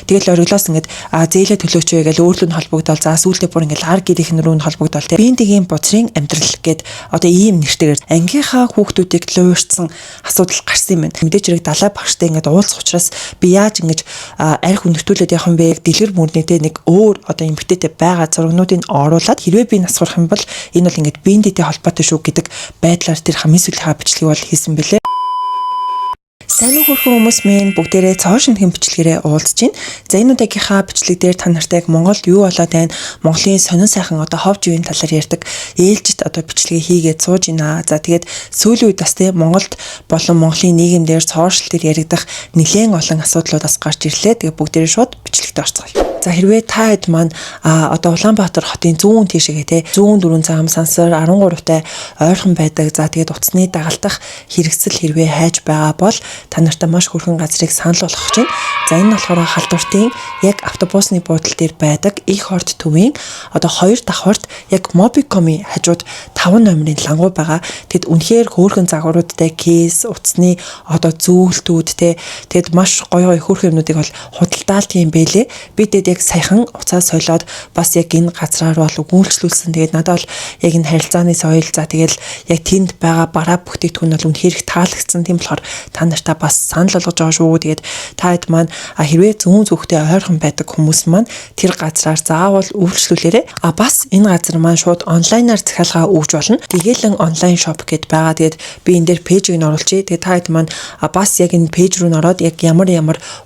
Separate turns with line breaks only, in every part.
Тэгэл ориглоос ингээд зээлээ төлөөч вэ гэж өөрлөө нь холбогдол за сүүлдээ бүр ингээд ар гэрийнхэн рүү нь холбогдол те биентэйгийн бузрын амьдрал гэд одоо ийм нэртэйгээр ангийнхаа хүүхдүүдийг луурцсан асуудал гарсан юм байна. Мэдээж хэрэг далай багштай ингээд уулзах учраас би яаж ингэж арх өнөртүүлээд явах юм бэ? Дэлгэр мөрнийтэй нэг өөр одоо эмгтээтэй байгаа зургнуудыг оруулаад хэрвээ би нас сурах юм бол энэ бол ингээд биентэйтэй холбоотой шүү гэдэг байдлаар тэр хамгийн сүүлийнхаа бичлэгийг бол хийсэн бэлээ. Сайн уу хөрхөн хүмүүс минь бүгдээрээ цоо шинхэн бичлэгээрээ уулзж байна. За энэ удаагийнхаа бичлэг дээр та нартай Монголд юу болоод байна? Монголын сонин сайхан одоо ховж үеийн талаар ярьдаг ээлжид одоо бичлэгээ хийгээд сууж байна. За тэгээд сүүлийн үед бас тийм Монголд болон Монголын нийгэмдэр сошиал дээр яригдах нэлээд олон асуудлуудаас гарч ирлээ. Тэгээд бүгдээрээ шууд бичлэгт орцгоё. За хэрвээ та хэд маань одоо Улаанбаатар хотын зүүн тийшээгээ те зүүн дөрвөн зам сансар 13-тай ойрхон байдаг. За тэгээд утасны дагалдах хэрэгсэл хэрвээ хайж байгаа бол та нартай маш хөрхэн газрыг санал болгох чинь. За энэ болохоор халдвартын яг автобусны буудлын дээр байдаг их хорт төвийн одоо 2 давхарт яг Mobicom-ийн хажууд 5 номерын лангуу байгаа. Тэгэд үнэхээр хөөрхөн загваруудтай кейс, утасны одоо зүүлтүүд те тэгэд маш гоё хөөрхөн юмнуудыг бол худалдаалт юм бэлээ. Би тэгэд яг саяхан уцаа солиод бас яг энэ газраар бол өгүүлчлүүлсэн. Тэгээд надад бол яг энэ харилцааны соёл за тэгэл яг тэнд байгаа бараа бүтээгдэхүүн бол үнэхээр их таалагдсан. Тийм болохоор та нартай бас санал болгож байгаа шүү. Тэгээд та хэд маань хэрвээ зүүн зүгтээ ойрхон байдаг хүмүүс маань тэр газраар заавал үйлчлүүлээрэй. Бас энэ газар маань шууд онлайнаар захиалгаа өгж болно. Тэгэлэн онлайн шоп гэд байгаа. Тэгээд би энэ дээр пэйжийг нь оруулчих. Тэгээд та хэд маань бас яг энэ пэйж рүү н ороод яг ямар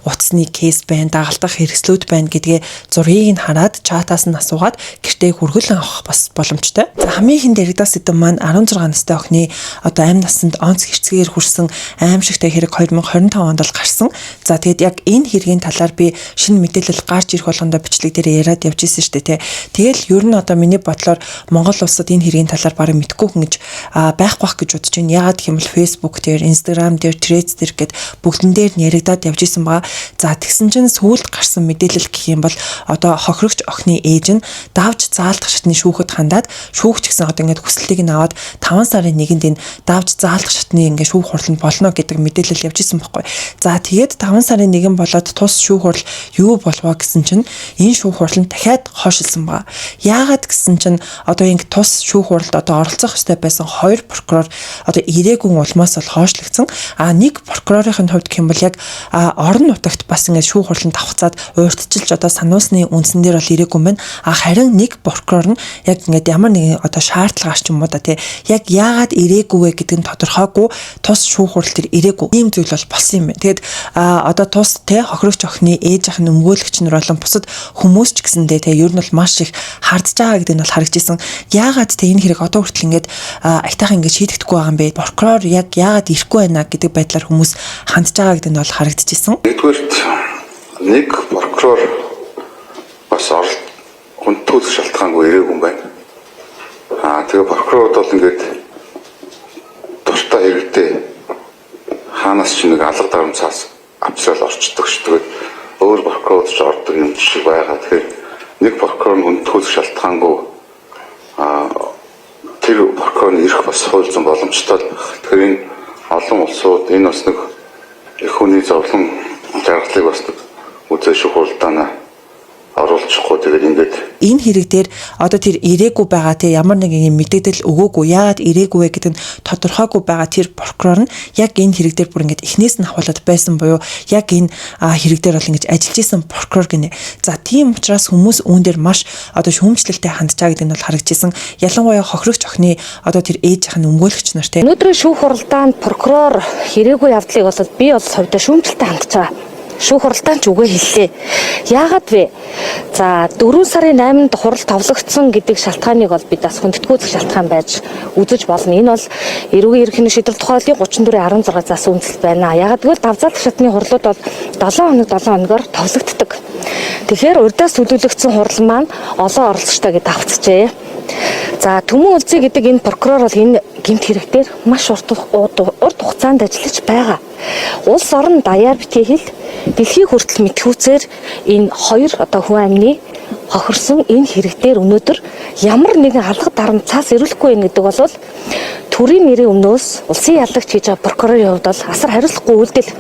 утасны кейс байна, дагалдах хэрэгслүүд байна гэдгээ зургийг нь хараад чатаас нь асуугаад гэртээ хүргэлэн авах бас боломжтой. За хамгийн ихэнд яригдсан сэдэв маань 16 настай охины одоо амь насанд онц хэрцгээр хүрсэн аимшигтай хэрэг 2025 онд бол гарсан. За тэгэд яг энэ хэргийн талаар би шинэ мэдээлэл гарч ирэх болгондоо бичлэг дээр яриад явж ирсэн шүү дээ. Тэгэл ер нь одоо миний бодлоор Монгол улсад энэ хэргийн талаар барыг мэдгүй хүн гэж байхгүй бах гэж бодож байна. Яагаад гэх юм бол Facebook дээр, Instagram дээр, Threads дээр гэд бүгдэн дээр нь яригадаад явж исэн байгаа. За тэгсэн чинь сүүлд гарсан мэдээлэл гэх юм бол одоо хохирогч охины ээж нь давж заалдах шатны шүүхэд хандаад шүүгч гэсэн одоо ингээд хүслийг нь аваад 5 сарын 1-нд энэ давж заалдах шатны ингээд шүүх хурланд болно гэдэг мэдээлэл явж исэн байхгүй. За тэгээд 5 сарын 1 болоод тус шүүх хурал юу болвоо гэсэн чинь энэ шүүх хурал нь дахиад хойшилсан байгаа. Яагаад гэсэн чинь одоо ингэ тус шүүх хуралд одоо оролцох ёстой байсан 2 прокурор одоо ирээгүй улмаас бол хойшлогдсон. Нэг прокурорын хувьд гэх юм бол яг орон нутагт бас ингэ шүүх хуралд давхцаад урьдчилж одоо сануусны үндсэн дээр бол ирээгүй юм байна. Харин нэг прокурор нь яг ингэ ямар нэгэн одоо шаардлагаар ч юм уу да тий яг яагаад ирээгүй вэ гэдэг нь тодорхойгүй тус шүүх хурал төр ирээгүй. Ийм зүйл бол болсон юм байна. Тэгээд одоо тус тий хохирогч охины ээж ахын өмгөөлөгч нар болон бусад хүмүүс ч гэсэндээ тий ер нь бол маш их хардж байгаа гэдэг нь бол харагдчихсан. Яагаад тий энэ хэрэг одоо хүртэл ингээд айтайхан ингээд шийдэгдэхгүй байгаа юм бэ? Прокурор яг яагаад ирэхгүй байна гэдэг байдлаар хүмүүс хандж байгаа гэдэг нь бол харагдчихсан.
Нэгдүгээрт нэг прокурор бас хүнтүүл шалтгаангүй ирээгүй юм байна. Тэгээ прокурорд бол ингээд дуртай хэрэгтэй хаанаас ч нэг алга дарамцаас авчрал орчдөг ш. Тэгээд өөр прокурор ч ордог юм шиг байгаа. Тэгэхээр нэг прокурор нь хүнтүүл шалтгаангүй тэр прокурор нь ирэх бас хуульцсан боломжтой байх. Тэгэхээр энэ олон улсууд энэ бас нэг их хүний зовлон жаргалыг бас нэг үзэн шүүх хуралдаанаа оруулчихгүй тэгээд ингээд
энэ хэрэг дээр одоо тэр ирээгүй байгаа те ямар нэгэн мэдээлэл өгөөгүй яагаад ирээгүй вэ гэдэг нь тодорхойгүй байгаа тэр прокурор нь яг энэ хэрэг дээр бүр ингээд эхнээс нь хавуулаад байсан буюу яг энэ хэрэг дээр бол ингэж ажиллаж исэн прокурор гинэ. За тийм учраас хүмүүс үүн дээр маш одоо шүүмжлэлтэй хандж байгаа гэдэг нь бол харагдчихсан. Ялангуяа хохирогч охины одоо тэр ээж ахын өмгөөлөгч нар те
өнөөдрийн шүүх хуралдаанд прокурор хэрээгүй явдлыг бол би бол хувьдаа шүүмжлэлтэй хандж байгаа. Шүүх хуралдаан ч үгээ хэллээ. Яагаад вэ? За 4 сарын 8-нд хурал товлогдсон гэдэг шалтгааныг бол бид бас хүндэтгэх шалтгаан байж үзэж болно. Энэ бол эрүүгийн эрхийн шийдвэр тухай хуулийн 34-16 зас үндэслэл байна. Яагаад гэвэл давзаалт шатны хурлууд бол 7 хоногор товлогддог. Тэгэхээр урьдаас төлөвлөгдсөн хурал маань олон оролцогчтой гэж давцжээ. За Төмөн Улзий гэдэг энэ прокурор бол энэ гэмт хэрэг дээр маш урт хугацаанд ажиллаж байгаа. Улс орон даяар битгий хэл дэлхийн хүртэл мэдхүүцээр энэ хоёр одоо хүн амны хохирсон энэ хэрэг дээр өнөөдөр ямар нэгэн алга дарамцаас ирүүлэхгүй байх гэдэг бол төрийн нэрийн өмнөөс улсын яллагч хийж байгаа прокурорын хувьд бол асар хариуцлагагүй үйлдэл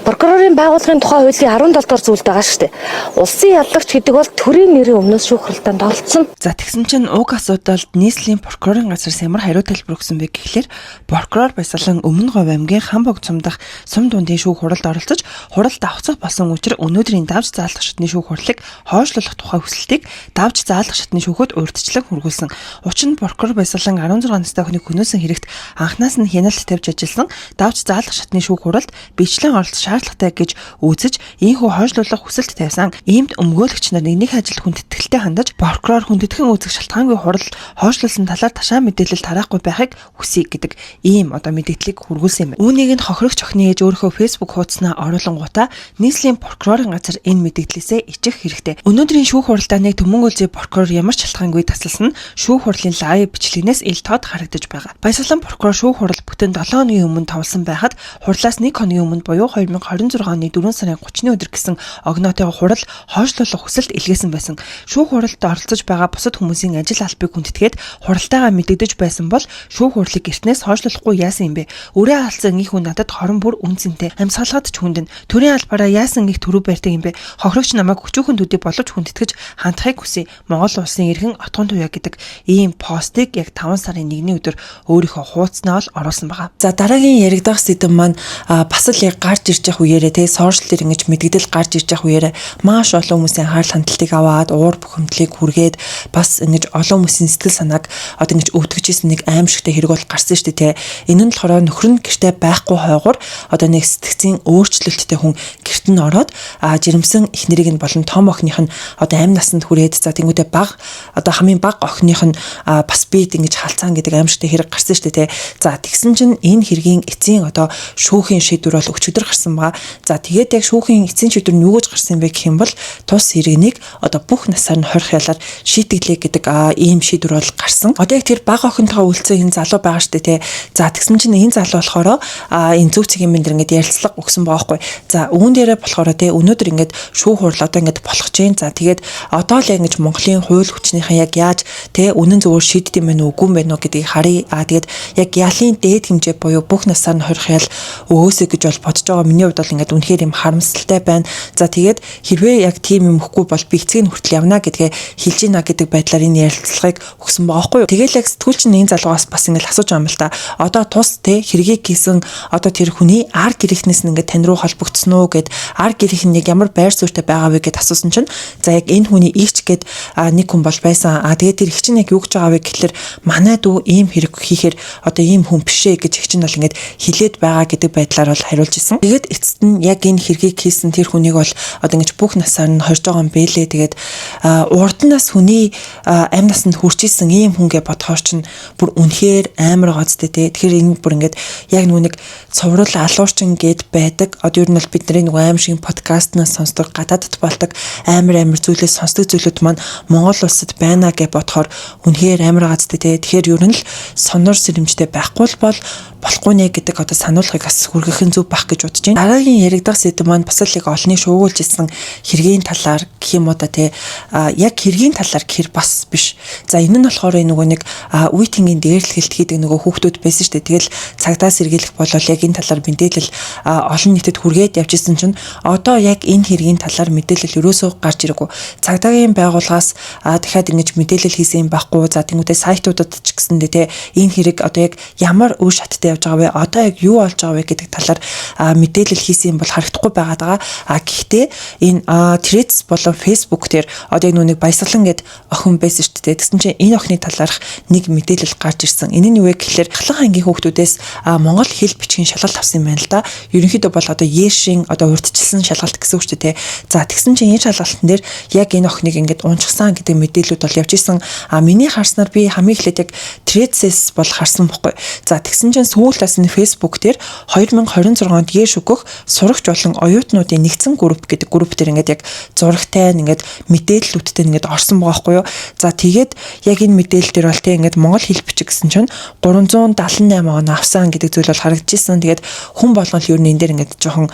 Прокурорын байгууллагын тухай хуулийн 17 дугаар зүйлд байгаа шүү дээ. Улсын яллагч гэдэг бол төрийн нэрийн өмнөөс шүүх хуралдаанд оролцсон.
За тэгсэн чинь уг асуудалд нийслэлийн прокурорын газар ямар хариу тайлбар өгсөн бэ гэхлээр прокурор Баясгалан Өмнө Говь аймгийн Хамбог цумдах сум дундын шүүх хуралд оролцож хуралд давхцах болсон учраас өнөөдрийн давж заалах шатны шүүх хурлыг хойшлуулах тухай хүсэлтийг давж заалах шатны шүүхэд урьдчилан хүргүүлсэн. Учир нь прокурор Баясгалан 16 настай охиныг хөнөөсөн хэрэгт анхнаас нь хяналт тавьж ажилласан давж заалах шатны шүүх хуралд бичлэн оролцох шаардлагатай гэж үзэж ийхүү хойшлуулах хүсэлт тавьсан. Иймд өмгөөлөгч нар нэгнийх ажил хүндэтгэлтэй хандаж прокурор хүндэтгэн үзэх шалтгаангүй хурал хойшлуулсан талаар ташаа мэдээлэл тараахгүй байхыг хүсье гэдэг ийм мэдээллийг хүргүүлсэн юм. Үүнийг нь хохирогч охины ээж өөрийнхөө Facebook хуудаснаа оруулангуудаа нийслэлийн прокурорын газар энэ мэдээллээсээ ичих хэрэгтэй. Өнөөдрийн шүүх хуралдааныг Төмөнгөлзий прокурор ямар ч шалтгаангүй тасласан нь шүүх хурлын лайв бичлэгнээс ил тод харагдаж байгаа. Баясгалан прокурор шүүх хурал бүтэн 7 хоногийн өмнө тавлсан байхад хурлаас 1 хоногийн өмнө буюу 2026 оны 4 сарын 30-ны өдөр гэсэн огнотойгоо хурал хойшлуулах хүсэлт илгээсэн байсан. Шүүх хуралд оролцож байгаа бусад хүмүүсийн ажил албыг хүндэтгээд хуралдаагаа мэдэгдэж байсан бол шүүх хурлыг эртнээс хойшлуулахгүй яасан юм бэ? Өрөө алсан их хүн надад хорон бүр үнцэнтэй. Амьсгалахад ч хүндэн. Төрийн албаараа яасан их төрөв барьдаг юм бэ? Хохирогч намайг хүчүүхэн төдий боловч хүндэтгэж хандахыг хүсье. Монгол улсын эрхэн отгон туяа гэдэг ийм постыг яг 5 сарын 1-ний өдөр өөрийнхөө хуудаснаа л оруулсан байгаа. За дараагийн яригдах сэдэв маань бас л яг гарч ирж явах үеэрээ сошиал дээр ингэж мэдгдэл гарч ирж явах үеэрээ маш олон хүмүүсийн харал хандлтыг аваад уур бухимдлыг хүргээд бас ингэж олон хүмүүсийн сэтгэл санааг ингэж өвдгөж исэн нэг аимшигтэй хэрэг бол гарсан шүү дээ. Энэ нь болохоор нөхөр нь гэртээ байхгүй хойгоор нэг сэтгцийн өөрчлөлттэй хүн гэрт нь ороод жирэмсэн эхнэрийг нь болон том охиных нь амь насанд хүрээд за тэнгуүдээ хамгийн бага охиных нь бас бид ингэж халцаан гэдэг аимшигтэй хэрэг гарсан шүү дээ. За тэгсэн чинь энэ хэргийн эцсийн шүүхийн шийдвэр бол өчигдөр гарсан байгаа. За тэгээд яг шүүхийн эцсийн шийдвэр нь юу гэж гарсан бэ гэх юм бол тус иргэнийг бүх насаар нь хорих ялаар шийдэглээ гэдэг ийм шийдвэр бол гарсан. Яг тэр бага охинтойгоо үлдсэн энэ залуу байгаа шүү дээ. За тэгсэн чинь энэ залуу болохоор энэ зөв цэгийн мэндэр ингээд ярилцлага өгсөн байгаа байхгүй. За үүн дээрээ болохоор өнөөдөр ингээд шүүх хурал ингээд болох чинь. За тэгээд одоо л ингэж Монголын хууль хүчнийхэн яг яаж үнэн зөвөөр шийддэг юм бэ үгүй юм бэ гэдгийг харъя. Тэгээд яг ялын дээд хэмжээ буюу бүх насаар нь хорих ял өөсөө гэж бол бодож байгаа. Миний хувьд бол ингээд үнэхээр юм харамсалтай байна. За тэгээд хэрвээ яг тийм юм өгөхгүй бол би эцгийг хүртэл явна гэдгээ хэлж ийна гэдэг байдлаар энэ ярилцлагыг өгсөн байгаа байхгүй юу. Тэгэл яг сэтгүүлч нь энэ залуугаас бас ингээд асууж байгаа юм л та. Одоо тус хэргийг хийсэн тэр хүний ар гэрийнхнээс нь ингээд тань руу холбогдсон уу гэд ар гэрийнх нь ямар байр суурьтай байгаа вэ гэд асуусан чинь за яг энэ хүний ичг гэд нэг хүн бол байсан. Тэгээд тэр их чинь яг юу гэж байгаа вэ гэхэлэр манай дүү ийм хэрэг хийхээр ийм хүн бишээ гэж их чинь бол ингээд хилээд байгаа гэдэг байдлаар бол хариулж исэн. Тэгээд эцэст нь яг энэ хэргийг хийсэн тэр хүнийг бол ингэж бүх насаар нь хорж байгаа юм бэлээ. Тэгээд урднаас хүний амь насанд хүрч исэн ийм хүнгээ бодохоор чинь бүр үнэхээр амар гоцтой те. Тэгэхээр энэ бүр ингээд яг нэг цуврал алуурчин гээд байдаг. Ер нь бол бидний аим шиг подкастнаас сонсдог гадаадд болдог амар зүйлээс сонсдог зүйлүүд маань Монгол улсад байна гэж бодохоор үнэхээр амар гоцтой те. Тэгэхээр ер нь л сонор сэрэмжтэй байхгүй бол болохгүй нэ гэдэг сануулгыг бас хүргэх нь зөв байх гэж бодож байна. Дараагийн яригдах сэдэв маань бас л яг олонний шуугуулж исэн хэргийн талаар гэх юм уу яг хэргийн талаар гэхэр бас биш. За энэ нь болохоор нэг үе тэнгийн дээрлэлт хийдэг хүүхдүүд байсан шүү дээ. Тэгэл цагдаа сэргийлэх бол яг энэ талаар мэдээлэл олон нийтэд хүргээд явж исэн чинь одоо яг энэ хэргийн талаар мэдээлэл ерөөсөө гарч ирээгүй. Цагдаагийн байгууллагаас дахиад ингэж мэдээлэл хийсэн юм байхгүй. За тэнгуүтэй сайтуудад ч гэсэндээ энэ хэрэг яг ямар үе шаттай явж байгаа вэ? Одоо яг юу болж байгаа вэ гэдэг талаар мэдээлэл хийсэн юм бол харагдахгүй байгаа. Гэхдээ энэ Threads болон Facebook дээр нэг Баясгалан гэд охин байсан шүү дээ. Тэгсэн чинь энэ охины талаарх нэг мэдээлэл гарч ирсэн. Энэ нь юу вэ гэхэлэр Ахлах ангийн хүүхдүүдээс монгол хэл бичгийн шалгалт авсан юм байна л да. Ерөнхийдөө бол яэшийн урьдчилсан шалгалт гэсэн үг шүү дээ. За тэгсэн чинь энэ шалгалтын дээр яг энэ охиныг ингээд унчсан гэдэг мэдээлэлүүд бол явж исэн. Миний харснаар би хамгийн эхлээд яг Threads бол харсан байхгүй. За тэгсэн чинь сүүлд бас энэ Facebook дээр 2026 онд яэш өгөх сурагч болон оюутнуудын нэгдсэн групп гэдэг групп дээр ингээд яг зурагтай ингээд мэдээллүүдтэй ингээд орсон байгаа байхгүй юу. За тэгээд яг энэ мэдээлэл дээр бол ингээд монгол хэл бичих гэсэн чинь 378 он авсан гэдэг зүйл бол харагдчихсан. Тэгээд хүн болгон л ер нь энэ дээр ингээд жоохон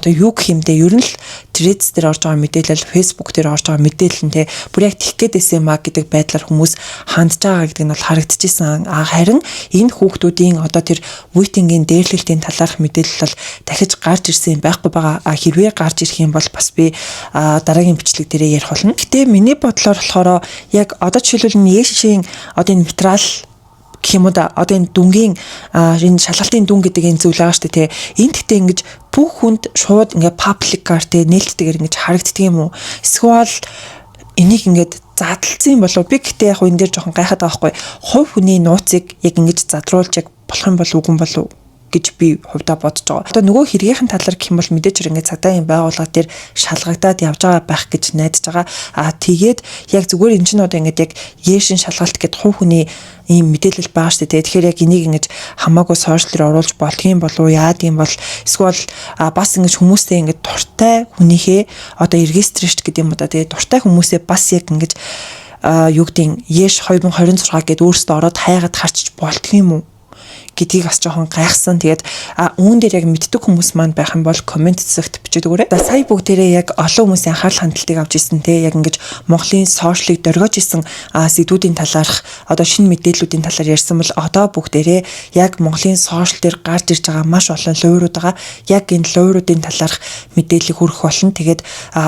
юу гэх юм бэ? Ер нь л Threads дээр орж байгаа мэдээлэл, Facebook дээр орж байгаа мэдээлэл нь бүр яг тих гээдсэн юм а гэдэг байдлаар хүмүүс хандж байгаа гэдэг нь бол харагдчихсан. Харин энэ хүүхдүүдийн тэр үе тэнгийн дээрлэлтийн талаарх мэдээлэл бол дахиж гарч ирсэн юм байхгүй байгаа. Хэрвээ гарч ирэх юм бол бас би дараагийн бичлэг дээрээ ярих болно. Гэтэ миний бодлоор болохоор яг одоо жишээлбэл Есүсийн одоо энэ материал гэх юм уу да одоо энэ дүнгийн энэ шалгалтын дүн гэдэг энэ зүйл байгаа шүү дээ. Энд гэхдээ ингэж бүх хүнд шууд ингээ пабликаар нээлттэйгээр ингэж харагддаг юм уу? Эсвэл энийг ингээд задлцсан юм болов би гэхдээ яг энэ дээр жоохон гайхаад байгаа байхгүй. Хувь хүний нууцыг яг ингэж задруулж яг болох юм болов үгүй болов гэж би хувьдаа бодож байгаа. Одоо нөгөө хэрэгийнхэн талаар гэх юм бол мэдээж ингээд цагдаагийн байгууллага дээр шалгагдаад явж байгаа байх гэж найдаж байгаа. Тэгээд яг зүгээр энэ чинь одоо ингээд яг Есүсийн шалгалт гэд хувь хүний ийм мэдээлэл байгаа шүү дээ. Тэгэхээр яг энийг ингэж хамаагүй сошиалээр оруулж болдгийм болов яад юм бол эсвэл бас ингэж хүмүүстэй ингэж дуртай хүнийхээ одоо регистршт гэдэг юм да. Тэгээд дуртай хүмүүсээ бас яг ингэж юу гэдэг Еш 2026 гэдээ өөрсдөө ороод хайгаад харчиж болдгийм үү гэдгийг бас жоохон гайхсан. Тэгээд үүн дээр яг мэддэг хүмүүс маань байх юм бол комент зэгт бичээд өгөөрэй. За сая бүгдээрээ яг олон хүмүүсийн анхаарал хандалтыг авч ирсэн те яг ингэж Монголын сошиалыг дөргиж исэн сэдвүүдийн талаарх одоо шинэ мэдээллүүдийн талаар ярьсан бол одоо бүгдээрээ яг Монголын сошиал дээр гарч ирж байгаа маш олон луурууд байгаа. Яг энэ лууруудын талаарх мэдээллийг хүргэх болно. Тэгээд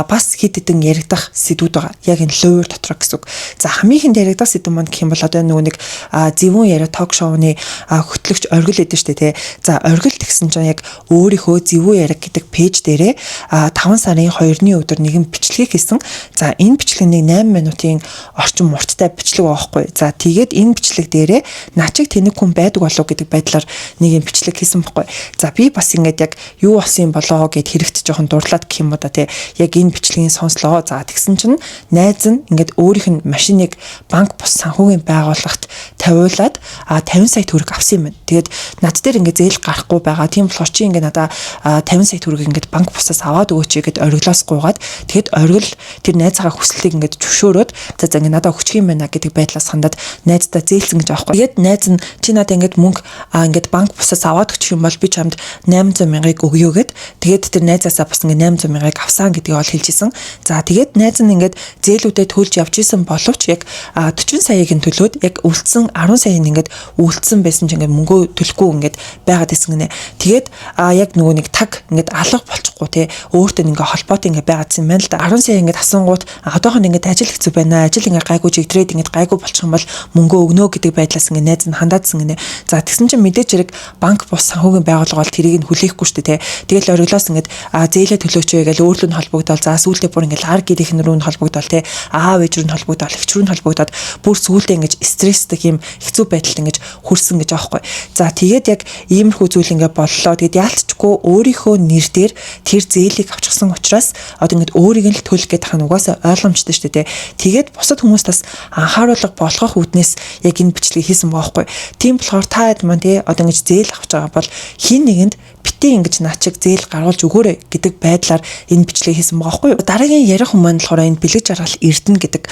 бас хэд хэдэн яригдах сэдвүүд байгаа. Яг энэ луур дотор гэсэн үг. За хамгийн ихэнд яригдах сэдв маань гэх юм бол одоо нөгөө нэг зөвүүн яриа ток шоуны хөтлөгч оргил эдэн штэ тий. За оргил гэсэн чинь яг өөрийнхөө зөвүүн яриг гэдэг пэйж дээрээ 5 сарын 2-ны өдөр нэгэн бичлэгийг хийсэн. За энэ бичлэгийг 8 минутын орчим мурттай бичлэг байхгүй. За тэгээд энэ бичлэг дээрээ начиг тэнэг хүн байдаг болов гэдэг байдлаар нэг юм бичлэг хийсэн байхгүй. За би бас ингээд яг юу болсон юм болоо гэд хэрэгт жоохон дурлаад гэх юм уу да тий. Яг энэ бичлэгийг сонслоо. За тэгсэн чинь найз нь ингээд өөрийнх нь машиныг банк бус санхүүгийн байгууллагт тавиулаад 50 сая төгрөг авсан юм байна. Тэгээд над дээр ингээд зээл гарахгүй байгаа. Тийм болохоор чи ингээд надаа 50 сая төгрөг ингээд банк бусаас аваад өгөөч гэд ориглоос гуугаад тэгэд оргил тэр найзгаа хүслийг ингээд зөвшөөрөөд за ингээд надаа өгчих юм байна гэдэг байдлаас хандаад найздаа зээлсэн гэж аахгүй. Тэгээд найз нь чи надаа ингээд мөнгө ингээд банк бусаас аваад өгчих юм бол би чамд 800 мянгыг өгье гэд тэгээд тэр найзаасаа бас ингээд 800 мянгыг авсан гэдгийг ол хэлжсэн. За тэгээд найз нь ингээд зээлүүдэд төлж явж исэн боловч яг 40 саяыг нь төлөөд яг үлдсэн 10 саяыг ингээд үлдсэн байсан чинь ингээд мөнгөө төлөхгүй ингээд байгаад исэн гинэ. Тэгээд яг нөгөө нэг таг ингээд алга болчихгүй те өөртөө ингээд холбоотой ингээд байгаадсан юм байна л да. 10 сая ингээд асуунгууд одоохон ингээд ажил хэцүү байна. Ажил ингээд гайгүй жигтрээд ингээд гайгүй болчих юм бол мөнгөө өгнө гэдэг байдлаас ингээд найз нь хандаадсан гинэ. За тэгсэн чинь мэдээж хэрэг банк бус санхүүгийн байгууллага бол тэрийг нь хүлээхгүй шүү дээ те. Тэгэл ориглоос ингээд зээлээ төлөөч вэ гэж өөрлөө нь холбогдоод за сүүлдээ бүр ингээд ар гэрийнхэн рүү нь холбогдоод те аав ээж рүү нь холбогдоод эгч рүү нь холбогдоод бүр сүүлдээ ингээд стресстэй юм хэцүү байдалд ингээд хүрсэн гэж аахгүй. За тэгээд яг иймэрхүү зүйл ингээд боллоо. Тэгээд яалтчгүй өөрийнхөө нэр дээр тэр зээлийг авчихсан учраас одоо ингээд өөрийг нь л төлөх гэдэг хань угаасаа ойлгомжтой шүү дээ. Тэгээд бусад хүмүүстээс анхааруулга болгох үүднээс яг энэ бичлэгийг хийсэн байгаа байхгүй. Тийм болохоор та хэд маань тий одоо ингэж зээл авч байгаа бол хин нэгэнд битээ ингэж наачиг зээл гаргуулж өгөөрэй гэдэг байдлаар энэ бичлэгийг хийсэн байгаа байхгүй. Дараагийн ярих хүмүүс маань болохоор энэ бэлэг жаргал Эрдэнэ гэдэг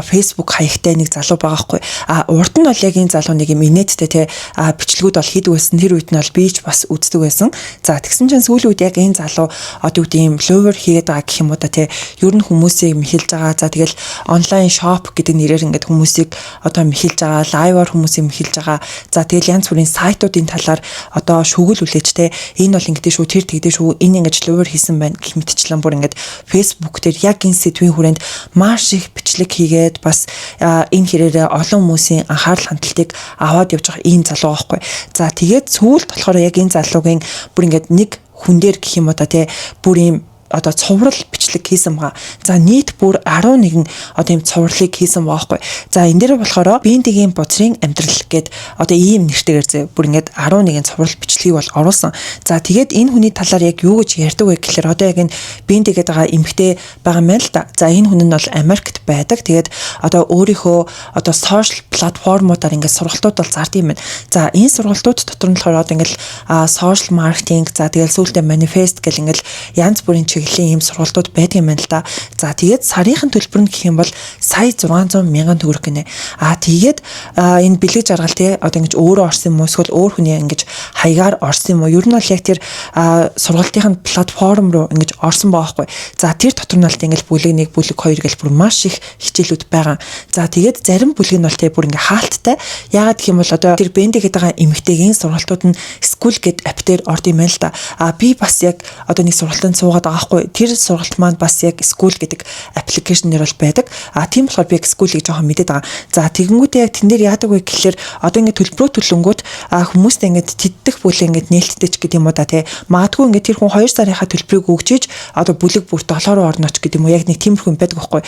Facebook хаягтай нэг залуу байгаа байхгүй. Урд нь бол яг энэ залуу нэг юм инээдтэй тий бичлэгүүд бол хийдэг байсан. Тэр үед нь бол би ч бас үздэг байсан. За тэгсэн чинь сүүлийн үед яг энэ залуу одоо үгүй юм лувер хийгээд байгаа гэх юм уу да тий. Ер нь хүмүүсийг мэхэлж байгаа. За тэгэл онлайн шоп гэдэг нэрээр ингээд хүмүүсийг одоо мэхэлж байгаа. Лайваар хүмүүсийг мэхэлж байгаа. За тэгэл янз бүрийн сайтуудын талаар одоо шүгэл үлээж тий. Энэ бол ингэдэж шүү, тэр тэгдэж шүү. Энэ ингэж лувер хийсэн байна гэх мэтчлэн бүр ингээд Facebook дээр яг энэ сэдвийн хүрээнд маш их бичлэг хийгээд бас энэ хэрээрээ олон хүмүүсийн анхаарал хандалтыг аваад явж байгаа ийм залуу байхгүй. За тэгээд сүүлд болохоор яг энэ залуугийн бүр ингээд нэг хүн дээр гэх юм уу да тий бүр ийм одоо цуврал бичлэг хийсэн байгаа. За нийт бүр 11 одоо ийм цувралыг хийсэн байгаа байхгүй. За энэ дээр болохоор биентэйгийн бузрын амьдрал гэд одоо ийм нэртэйгээр бүр ингээд 11 цуврал бичлэгийг бол оруулсан. За тэгээд энэ хүний талаар яг юу гэж ярьдаг вэ гэхээр одоо яг энэ биентэйгээд байгаа эмэгтэй байгаа юм л да. За энэ хүн нь бол Америкт байдаг. Тэгээд одоо өөрийнхөө одоо сошиал платформудаар ингээд сургалтууд бол зардаг юм байна. За энэ сургалтууд дотор нь болохоор одоо ингээд сошиал маркетинг за тэгээд сүүлдээ манифест гэл ингээд янз бүрийн чиглэлийн ийм сургалтууд байдаг юм байна л да. За тэгээд сарынхын төлбөр нь гэх юм бол сая 600 мянган төгрөг гинэ. Тэгээд энэ бэлэг жаргал те одоо ингэж өөрөө орсон юм уу эсвэл өөр хүний ингэж хаягаар орсон юм уу? Ер нь бол яг тэр сургалтын платформ руу ингэж орсон байгаа байхгүй. За тэр дотор нь бол ингэж бүлэг 1, бүлэг 2 гэж бүр маш их хичээлүүд байгаа. За тэгээд зарим бүлэг нь бол те бүр ингэ хаалттай. Яагаад гэх юм бол одоо тэр бенди гэдэг байгаа эмэгтэйгийн сургалтууд нь скул гэд апп дээр орд юм байна л да. Би бас яг одоо нэг сургалтанд суугаад байгаа байхгүй. Тэр сургалт маань бас яг скул гэдэг аппликейшн нэр бол байдаг. Тийм болохоор би яг скулийг жоохон мэдээд байгаа. За тэгэнгүүтээ яг тэн дээр яадаг вэ гэхэлэр одоо ингэ төлбөрөө төлөнгүүд хүмүүст ингэ тэддэх бүлэг ингэ нээлттэй ч гэдэг юм уу да тий. Магадгүй ингэ тэр хүн 2 сарынхаа төлбөрийг өгчиж одоо бүлэг бүр 7-оор орноч гэдэг юм уу яг нэг тиймэрхүү юм байдаг байхгүй.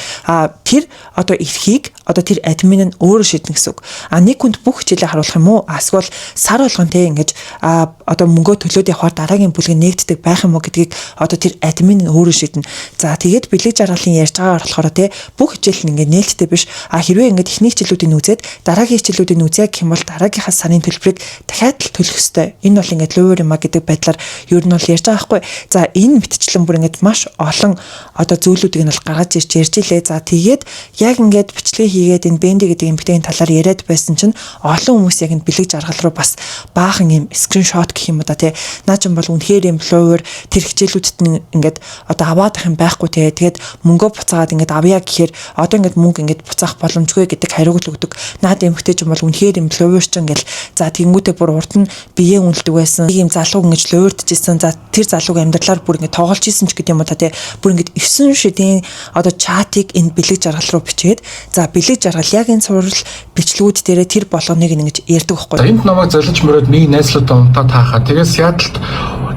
Тэр одоо эрхийг одоо тэр админ нь өөрөө шийднэ гэсэн үг. Нэг хүнд бүх хичээлээ харуулах юм уу? Эсвэл сар болгон тий ингэж одоо мөнгөө төлөөд явахаар дараагийн бүлэг нэгддэг байх юм уу гэдгийг одоо тэр админ нь өөрөө шийднэ. За тэгээд бэлэг жаргалын ярьж байгаагаар болохоор тий бүх хичээл нь ингэ нээлттэй биш. Хэрвээ ингэ эхний хичээлүүдийг үзээд дараагийн хичээлүүдийг үзье гэх юм бол дараагийнхаа сарын төлбөрийг дахиад л төлөх ёстой. Энэ бол ингэ луур юм а гэдэг байдлаар ер нь бол ярьж байгаа байхгүй. За энэ мэтчлэн бүр ингэ маш олон одоо зүйлүүдийг нь бол гаргаж ирж ярьж илээ. За тэгээд яг ингэ бичлэгээ хийгээд энэ бенди гэдэг эмэгтэйгийн талаар яриад байсан чинь олон хүмүүс яг энэ бэлэг жаргал руу бас баахан юм скриншот гэх юм уу да тий. Наа ч юм бол үнэхээр юм луур тэр хичээлүүдэд нь ингэ одоо аваадах юм байхгүй тий. Тэгээд мөнгөө буцаагаад ингэ авъя гэхээр одоо ингэ мөнгө ингэ буцаах боломжгүй гэдэг хариуг өгдөг. Наад эмэгтэй ч юм бол үнэхээр юм луур ч ингээл за тэгэнгүүтээ бүр урд нь биеэ үнэлдэг байсан. Ийм залууг ингэж луурдчихсэн. За тэр залууг амьдралаар бүр ингэ тоглож исэн ч гэдэг юм уу та тий. Бүр ингэ 9 шидийн одоо чатыг энэ бэлэг жаргал руу бичээд за бэлэг жаргал яг энэ сурал бичлэгүүд дээрээ тэр болгоныг ингэж ярьдаг байхгүй.
Энд намайг залж мөрөөд нэг найзлуудаа унтаад таахаа. Тэгээс яадалт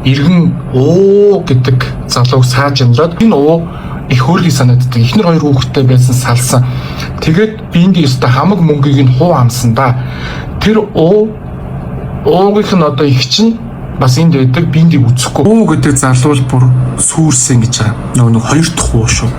иргэн оо гэдэг залууг сааж амраад энэ оо их хөөрхий санагддаг. Эхнэр 2 хүүхэдтэй байсан салсан. Тэгээд биенди өстө хамаг мөнгийг нь хуу амсан да. Тэр уугийнх нь одоо их чинь бас энд байдаг биендийг үцэхгүй. Уу гэдэг залуу бүр сүрсэн гэж байгаа. Нөгөө 2 дахь уу шүү.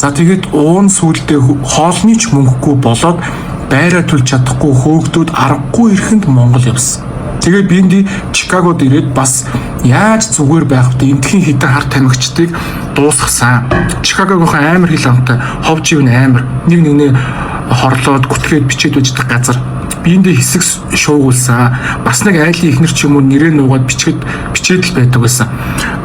За тэгээд уун сүулдэ хоолны ч мөнгөгүй болоод байраа төлж чадахгүй хөөгдүүд аргагүй ирэхэнд Монгол явсан. Тэгээд биенди Чикагод ирээд бас яаж зүгээр байх вэ? Эндхийн хитэн хар тамхичдыг дуусгасан. Чикагогийнхаа амар хил амтай ховж ивэн амар нэг хорлоод гүтгээд бичээд үждэг газар. Биендээ хэсэг шуугуулсан. Бас нэг айлын ихнэр ч юм уу нэрээ нуугаад бичээд л байдаг байсан.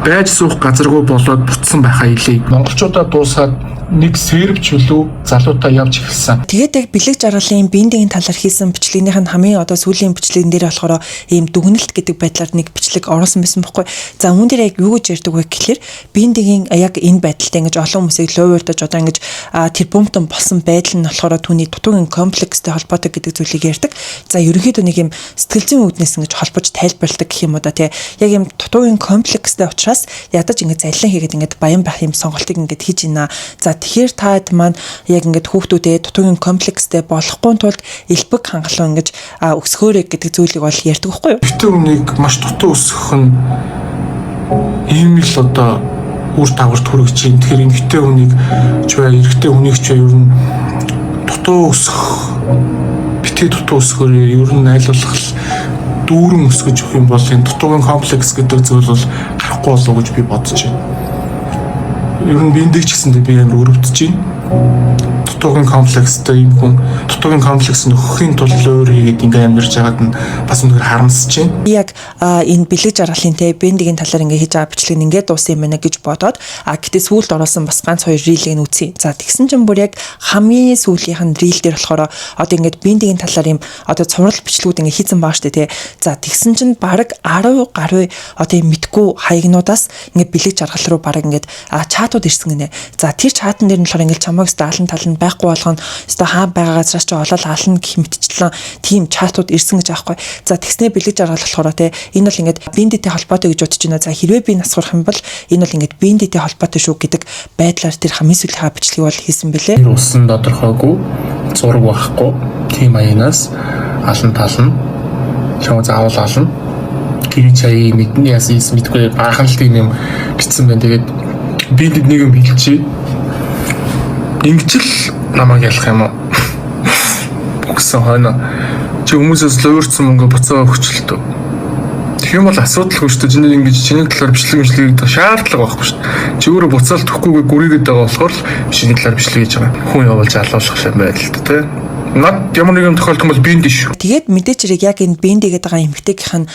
Байж суух газаргүй болоод бутсан байхаа илээ. Монголчуудаа дуусгаад нэг сервч хөлөө залуудаа явж эхэлсэн.
Тэгээд яг бэлэг жаргалын биендийн талаар хийсэн бичлэгнийх нь хамгийн одоо сүүлийн бичлэгэн дээр болохоор ийм дүгнэлт гэдэг байдлаар нэг бичлэг оруулсан байсан байхгүй. За үүн дээр яг юу гэж ярьдаг вэ гэхэлэр биендийн яг энэ байдалтай ингэж олон хүмүүсийг луурдаж одоо ингэж тэр бомтон болсон байдал нь болохоор түүний дутуугийн комплекстэй холбоотой гэдэг зүйлийг ярьдаг. За ерөнхийдөө нэг юм сэтгэл зүйн үүднээс ингэж холбож тайлбарладаг гэх юм уу да тий. Яг юм дутуугийн комплекстэй учраас ядаж ингэ заллин хийгээд ингэ баян байх юм сонголтыг ингэ хийж ийна. За тэгэхээр таад маань яг ингээд хүүхдүүдээ дутуугийн комплекстэй болохгүй тулд элбэг хангалуун ингэж өсгөөрэй гэдэг зүйлийг бол ярьдаг байхгүй юу?
Эрэгтэй хүнийг маш дутуу өсгөх нь ийм л одоо үр дагавар төрөгч юм. Тэгэхээр эмэгтэй хүнийг ч бай, эрэгтэй хүнийг ч бай ер нь дутуу өсгөх, битгий дутуу өсгөөрэй. Ер нь айлуулах дүүрэн өсгөж өгөх юм бол энэ дутуугийн комплекс гэдэг зүйл бол гарахгүй болов гэж би бодож байна. Ер нь биендээ ч гэсэндээ би амар өрөвдөж байна. Дутуугийн комплекстэй юм хүн дутуугийн комплекс нөхөхийн тулд өөр хийгээд ингээ амьдарч байгаад нь бас үнэхээр харамсаж байна.
Яг энэ бэлэг жаргалын те бендигийн талаар ингээ хийж байгаа бичлэг нь ингээ дууссан юм байна гэж бодоод гэтээ сүүлд оруулсан бас ганц 2 рилийг нь үзье. За тэгсэн чинь бүр яг хамгийн сүүлийнх нь рил дээр болохоор одоо ингээ бендигийн талаар юм одоо цуврал бичлэгүүд ингээ хийцэн байгаа штэ те. За тэгсэн чинь баг 10 гаруй одоо юм мэдгүй хаягнуудаас ингээ бэлэг жаргал руу баг ингээ чатууд ирсэн гинэ. За тэр чатан дээр нь болохоор ингээ чамайг даалан талан байхгүй болгоно. Өстой хаа байгаа газраас ч олол ална гэх мэтчлэн тийм чатууд ирсэн гэж аахгүй. За тэгснээ бэлэг жаргал болохоор те энэ бол ингээд биендитэй холбоотой гэж бодож байна. За хэрвээ би нас сурах юм бол энэ бол ингээд биендитэй холбоотой шүү гэдэг байдлаар тэр хамгийн сүүлийнхаа бичлэгийг бол хийсэн бэлээ.
Тэр усан тодорхойгүй зураг байхгүй. Тийм аянаас алан тална. Чам заавал ална. Гэрийн чаяа мэдний яасан мэдгүй баахан л тийм юм бичсэн байна. Тэгээд биендэд нэг юм хэлчихье. Ингэж л намайг ялах юм уу? Бүгсэн хойно чи хүмүүсээс луурсан мөнгө буцаа өгчлөлтөө. Тэгэх юм бол асуудалгүй шүү дээ. Чиний ингэж чиний талаар бичлэг шаардлага байхгүй шүү дээ. Чи өөрөө буцаалт өгөхгүйгээр гүрийгээд байгаа болохоор чиний талаар бичлэг хийж байгаа. Хүн явуулж алуулах юм байл л дээ, тэ. Над ямар нэгэн тохиолдол бол бинд шүү.
Тэгээд мэдээч хэрэг яг энэ биндэгээд байгаа эмэгтэйгийнх нь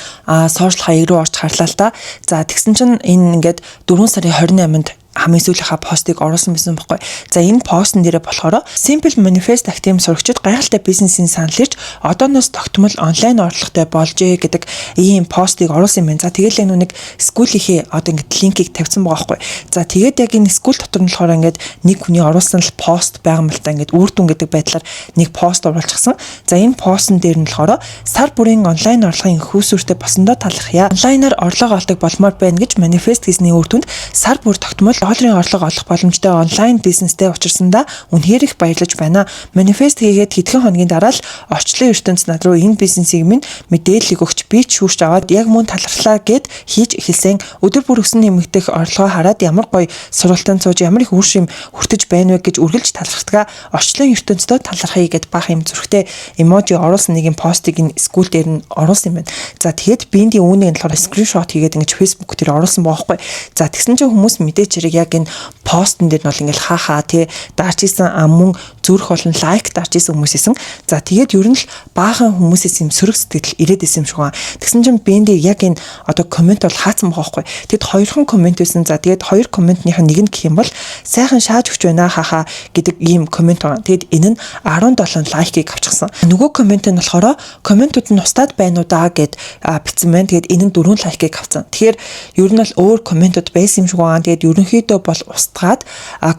сошиал хаяг руу орж харлаа л та. За тэгсэн чинь энэ ингээд 4 сарын 28-нд хамгийн сүүлийнхаа постыг оруулсан байсан байхгүй. За энэ постн дээрээ болохоор Simple Manifest Active сурагчид гайхалтай бизнесийн санал ирж одооноос тогтмол онлайн орлоготой болжээ гэдэг ийм постыг оруулсан юм байна. За тэгээд нэг скуулийнхээ одоо ингээд линкийг тавьсан байгаа байхгүй. За тэгээд яг энэ скул дотор нь болохоор ингээд нэг хүний оруулсан л пост байгаа юм л та ингээд үр дүн гэдэг байдлаар нэг пост оруулчихсан. За энэ постн дээр нь болохоор сар бүрийн онлайн орлогын хүүсвэртэй босондоо талархъя. Онлайнаар орлого олдог болмоор байна гэж манифест хийсний үр дүнд сар бүр тогтмол долларын орлого олох боломжтой онлайн бизнестэй учирсандаа үнэхээр их баярлаж байна. Манифест хийгээд хэдхэн хоногийн дараа л орчлон ертөнц над руу энэ бизнесийг минь мэдээлэл өгч би ч шүүрч аваад яг мөн талархлаа гэд хийж эхэлсэн. Өдөр бүр өсөн нэмэгдэх орлогоо хараад ямар гоё сургалтанд сууж ямар их үр шим хүртэж байна вэ гэж үргэлж талархдаг. Орчлон ертөнцөө талархъя гэд бах юм зүрхтэй эможи оруулсан нэг юм постыг энэ скул дээр нь оруулсан юм байна. За тэгэхэд биендийн үүнийг нь болохоор скриншот хийгээд ингэж Facebook дээр оруулсан байгаа байхгүй. За тэгсэн чинь хүмүүс мэдээч хэрэг яг энэ постн дээр нь бол ингээл хаахаа тий дарж исэн мөн зүрх болон лайк дарж исэн хүмүүс исэн. За тэгээд ер нь л баахан хүмүүсээс юм сөрөг сэтгэл ирээд исэн юм шиг байна. Тэгсэн чинь бинди яг энэ одоо комент бол хаацсан байгаа байхгүй. Тэгэд хоёрхан комент байсан. За тэгээд хоёр комментнийх нь нэг нь гэх юм бол сайхан шааж өгч байна хаахаа гэдэг ийм комент байна. Тэгэд энэ нь 17 лайкийг авчихсан. Нөгөө комент нь болохоор комментууд нь устдаад байна уу даа гэд бичсэн байна. Тэгэд энэ нь 4 лайкийг авсан. Тэгэхээр ер нь бол өөр комментууд байсан юм шиг байна. Тэгэд ерөнхийдөө бол устгаад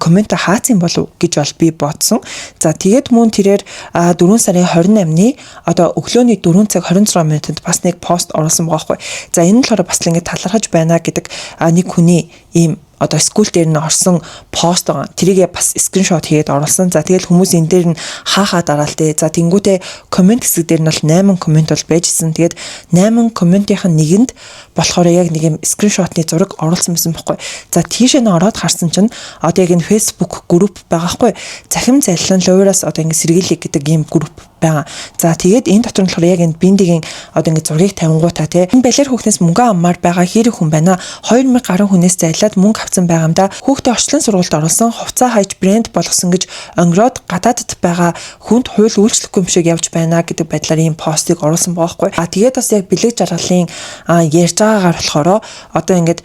коммент хаацсан болов гэж бол би бодсон. За тэгээд мөн тэрээр 4 сарын 28-ны одоо өглөөний 4 цаг 26 минутанд бас нэг пост оруулсан байгаа байхгүй. За энэ нь болохоор бас л ингэ талархаж байна гэдэг нэг хүний ийм одоо скул дээр нь орсон пост байгаа. Тэрийгээ бас скриншот хийгээд оруулсан. За тэгэл хүмүүс энэ дээр нь хаахаа дараалтай. За тэнгуүтээ комент хэсэг дээр нь бол 8 комент бол байжсэн. Тэгээд 8 комментийнх нь нэгэнд болохоор яг нэг юм скриншотны зураг оруулсан байсан байхгүй. За тийшээ нь ороод харсан чинь одоо яг энэ Facebook групп байгаа байхгүй. Захим залилан луураас одоо ингэ сэргийлэх гэдэг ийм групп байгаа. За тэгээд энэ дотор нь болохоор яг энэ биндигийн одоо ингэ зургийг тавингуудаа тий. Энэ балер хүүхнээс мөнгө аммаар байгаа хэрэг хүн байна. 2000 гаруй хүнээс зайлаад мөнгө авсан байгаамда хүүхдээ орчлон сургуульд оруулсан хувцас хайж брэнд болгосон гэж онгироод гадаадд байгаа хүнд хууль үйлчлэхгүй юм шиг явж байна гэдэг байдлаар ийм постыг оруулсан байгаа байхгүй. Тэгээд бас яг бэлэг жаргалын ярьж байгаагаар болохоор одоо ингээд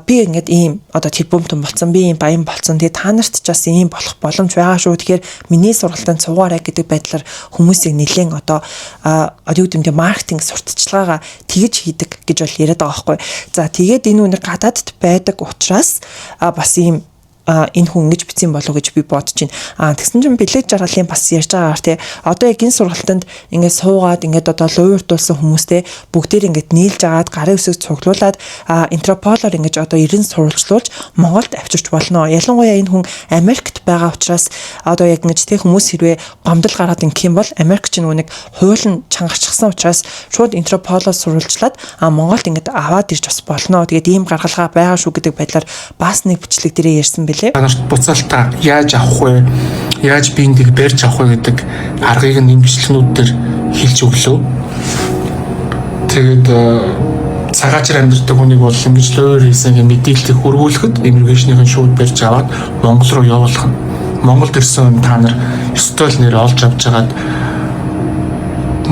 би ингээд ийм одоо тэрбумтон болсон би ийм баян болсон. Тэгээд та нарт ч бас ийм болох боломж байгаа шүү. Тэгэхээр миний сургалтанд суугаарай гэдэг байдлаар хүмүүсийг нэлээд одоо юу гэмдэ маркетинг сурталчилгаагаа тэгж хийдэг гэж бол яриад байгаа байхгүй. За тэгээд энэ үнэ гадаадд байдаг учраас бас ийм энэ хүн ингэж бичсэн болов гэж би бодож байна. Тэгсэн чинь бэлэг жаргалын бас ярьж байгаагаар те одоо яг энэ сургалтанд ингээд суугаад ингээд одоо луурдуулсан хүмүүстэй бүгдээр ингээд нийлж агаад гарын үсэг цуглуулад Интерполоор ингэж одоо 90 сурвалжлуулж Монголд авчирч болно. Ялангуяа энэ хүн Америкт байгаа учраас одоо яг ингэж те хүмүүс хэрвээ гомдол гараад ингэх юм бол Америк ч нэг хууль нь чангарчихсан учраас шууд Интерполоор сурвалжлаад Монголд ингээд аваад ирж бас болно. Тэгээд ийм гаргалгаа байгаа шүү гэдэг байдлаар бас нэг бичлэг дээрээ ярьсан.
Танарт буцаалтаа яаж авах вэ? Яаж биендийг барьж авах вэ гэдэг аргыг нь бичлэгнүүд дээр хэлж өглөө. Тэгээд цагаачаар амьдардаг хүнийг бол ингэж луур хийсэн мэдээлэлийг хөрвүүлэхэд иммиграшныхын шууд барьж аваад Монгол руу явуулах нь. Монголд ирсэн та нар стол нэр олж авч хагаад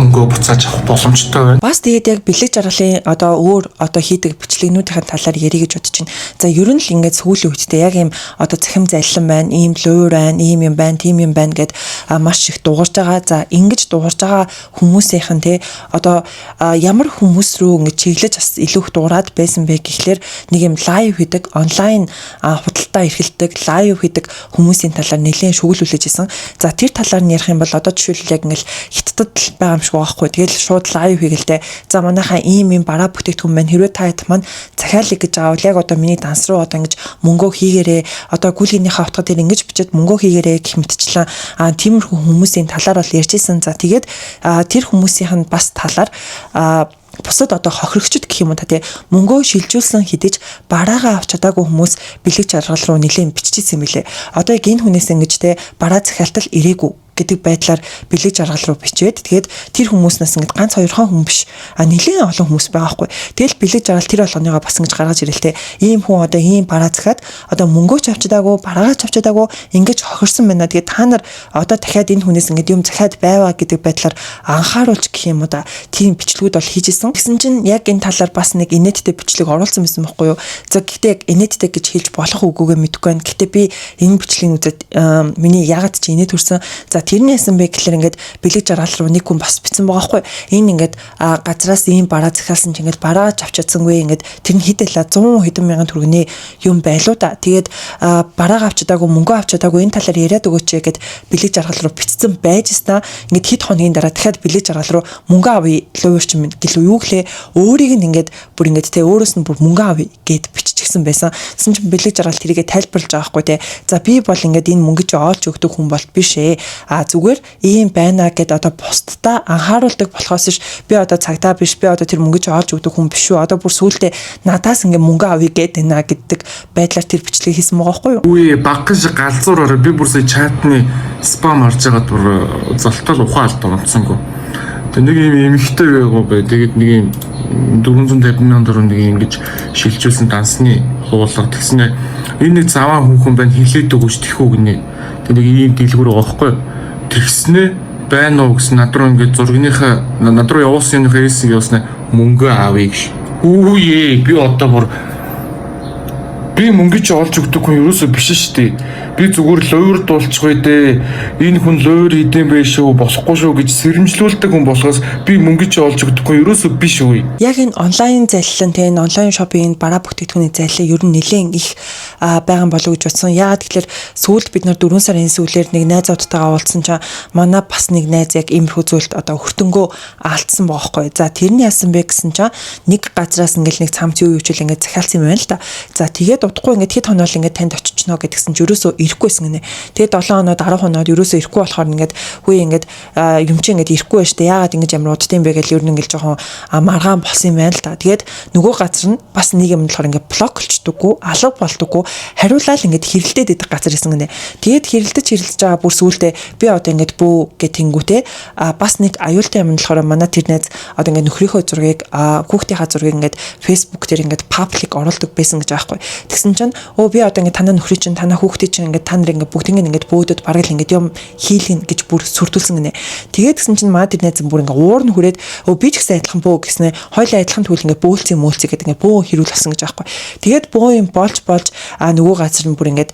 мөнгөө буцааж авах боломжтой байна. Бас
тэгээд яг бэлэг жаргалын одоо өөр одоо хийдэг бичлэгнүүдийн талаар ярих гэж бодож байна. За ер нь л ингээд сүүлийн үедээ яг ийм одоо захим залилан байна, ийм луур байна, ийм юм байна, тийм юм байна гэд маш их дуурж байгаа. За ингэж дуурж байгаа хүмүүсийнхэн те одоо ямар хүмүүс рүү ингээд чиглэж бас илүү их дуурайд байсан бэ гэхлээр нэг юм лайв хийдэг, онлайн худалдаа эрхэлдэг, лайв хийдэг хүмүүсийн талаар нэлээд шүглүүлж исэн. За тэр талаар нь ярих юм бол одоо жишээлбэл яг ингээд хятадд байгаа юм шиг байхгүй. Тэгэл шууд лайв хийгэлтэй. За манайхаа ийм бараа бүтээгдэхүүн байна. Хэрвээ та хэд маань захиалъя гэж аавал яг одоо миний данс руу одоо ингэж мөнгөө хийгээрээ одоо гүлгийнхээ утга дээр ингэж бичээд мөнгөө хийгээрээ гэх мэтчлэн тиймэрхүү хүмүүсийн талаар бол ярьжсэн. За тэгээд тэр хүмүүсийн бас талаар бусад одоо хохирогчд гэх юм уу та тий мөнгөө шилжүүлсэн хэдиж бараагаа авч чадаагүй хүмүүс бэлэг жаргал руу нэлээд биччихсэн юм билэ. Одоо яг энэ хүнээс ингэж тий бараа захиалтал ирээгүй гэдэг байдлаар бэлэг жаргал руу бичээд тэгээд тэр хүмүүснээс ингээд ганц 2 хүн биш нэлээд олон хүмүүс байгаа байхгүй. Тэгэл бэлэг жаргал тэр болгоныгоо бас ингэж гаргаж ирэлтэй. Ийм хүн одоо ийм бараа захиад одоо мөнгөө ч авчдаагүй, бараагаа ч авчдаагүй ингэж хохирсон байна. Тэгээд та нар одоо дахиад энэ хүнээс ингээд юм захиад байваа гэдэг байдлаар анхааруулж гэх юм уу да. Тийм бичлэгүүд бол хийжсэн. Тэгсэн чинь яг энэ талаар бас нэг инээдтэй бичлэг оруулсан байсан байхгүй юу. За гэхдээ яг инээдтэй гэж хэлж болох үгүйгээ мэдэхгүй байна. Гэхдээ би энэ бичлэгийг үзээд миний ягаад ч инээд төрсөн. За тэрний ясан бэ гэхэлэр ингээд бэлэг жаргал руу нэг хүн бас бичсэн байгаа байхгүй. Энэ ингээд газраас ийм бараа захиалсан чинь ингээд бараа авчаадсангүй ингээд тэр нь хэдэлээ 100 хэдэн мянган төгрөгийн юм байлуу да. Тэгээд бараа авчдаагүй мөнгө авчдаагүй энэ талаар яриад өгөөч гэд бэлэг жаргал руу бичсэн байж стаа. Ингээд хэд хоногийн дараа дахиад бэлэг жаргал руу мөнгө авъя луурч минь гэлөө юу гэлээ өөрийг нь ингээд бүр ингээд те өөрөөс нь бүр мөнгө авъя гэд биччихсэн байсан. Тэсэн чинь бэлэг жаргал тэрийгэ тайлбарлаж байгаа хгүй те. За би бол ингээд энэ мөнгө чи оолж өгдөг хүн бол биш ээ. Зүгээр ийм байна гэд одоо постта анхааруулдаг болохоос ш би одоо цагтаа биш би одоо тэр мөнгө чи оолж өгдөг хүн биш шүү. Одоо бүр сүултээ надаас ингээд мөнгө авъя гэд байна гэдэг байдлаар тэр бичлэг хийсэн байгаа хгүй юу.
Үгүй багхан шиг галзуураараа би бүр сая чатны спам харж байгаад бүр золтол ухаалт унтсангүй. Тэг нэг юм эмхтэй байгуу бай. Тэгээд нэг юм 450 мянган төгрөг нэг ингэж шилжүүлсэн дансны хуулга тэгснэ энэ нэг заваа хүүхэн байна хилээд өгөөч тэхүү гинэ. Тэг нэг ийм дэлгүүр байгаа байхгүй. Тэгснэ байна уу гэсэн над руу ингэж зургийнхаа над руу явуулсан юм хэрэгсийг явуулснаа мөнгө аавыг. Үгүй би одоо бүр би мөнгө чи олж өгдөг хүн ерөөсөө биш шүү дээ. Би зүгээр луур дуулчихгүй дээ. Энэ хүн луур хийдэм байх шүү, болохгүй шүү гэж сэрэмжлүүлдэг хүн болохоос би мөнгө чи олж өгдөг хүн ерөөсөө биш үгүй.
Яг энэ онлайн залилан те энэ онлайн шопинг бараа бүтээгдэхүүний залилан ер нь нэлээд их байгаа болов гэж бодсон. Яагаад тэгэхээр сүүлд бид нар 4 сарын сүүлээр нэг найзуудтайгаа уулзсан чинь манай бас нэг найз яг иймэрхүү зүйлд одоо хүртэнгөө алдсан байгаа хгүй. За тэрний яасан бэ гэсэн чинь нэг газраас ингээл нэг цамц юу юучил ингээд захиалсан юм байна л да. За тэгээд удахгүй ингээд хэд хоног ингээд танд очичноо гэдгсэн чи ерөөсөө ирэхгүйсэн гинэ. Тэгээд 7 хоног 10 хоног ерөөсөө ирэхгүй болохоор ингээд хүү ингээд юм чи ингээд ирэхгүй байж тээ яагаад ингэж ямар удтай юм бэ гэж ер нь ингээд жоохон маргаан болсон юм байна л да. Тэгээд нөгөө газар нь бас нэг юм болохоор ингээд блоклчдаггүй, алга болдоггүй, хариулаад ингээд хэрэлдээд идэх газар гэсэн гинэ. Тэгээд хэрэлдэж байгаа бүр сүултээ би одоо ингээд бүү гэх тэнгүүтээ бас нэг аюултай юм болохоор манай тэр найз одоо ингээд нөхрийнхөө зургийг хүүхдийнхаа зургийг ингээд Facebook дээр ингээд паблик оруулдаг байсан гэж аахгүй. Тэгсэн чинь би одоо ингээд танаа нөхрий чинь танаа хүүхдийн чинь ингээд та нар ингээд бүгднийг ингээд бөөдөд бараг л ингээд юм хийлгэн гэж бүр сүрдүүлсэн гинэ. Тэгээд тэгсэн чинь маа тэр найз бүр ингээд уур нь хүрээд би ч гэсэн адилхан бөө гэснэ хоёлаа адилхан тэгвэл ингээд бөөлцөө мөөлцөө гэдэг ингээд бөө хэрүүл болсон гэж аахгүй. Тэгээд бөө юм болж нөгөө газар нь бүр ингээд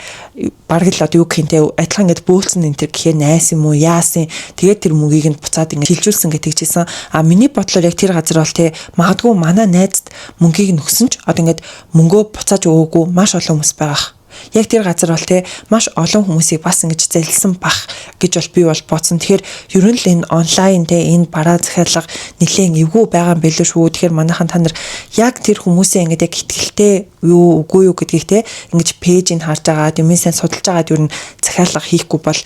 бараг л одоо юу гэнтэй адилхан ингээд бөөлцөн энэ тэр гэхээр найс юм уу яасан. Тэгээд тэр мөгийг нь буцаад ингээд шилжүүлсэн гэж тэгжсэн. Миний бодлоор яг тэр газар бол те магадгүй манай найзд мөнгийг нөхсөн ч одоо ингээд мөнгөө буцааж өгөөгүй маш олон хүмүүс байгаа. Яг тэр газар бол те маш олон хүмүүсийг бас ингэж залилсан бах гэж бол би бол бодсон. Тэгэхээр ер нь л энэ онлайн те энэ бараа захиалга нэлээд эвгүй байгаа юм билээ шүү. Тэгэхээр манайхан та нар яг тэр хүмүүсийн ингэж яг ихтгэлтэй юу үгүй юу гэдгийг те ингэж пэйжийг харж байгаа, юмээ сайн судалж байгаад ер нь захиалга хийхгүй бол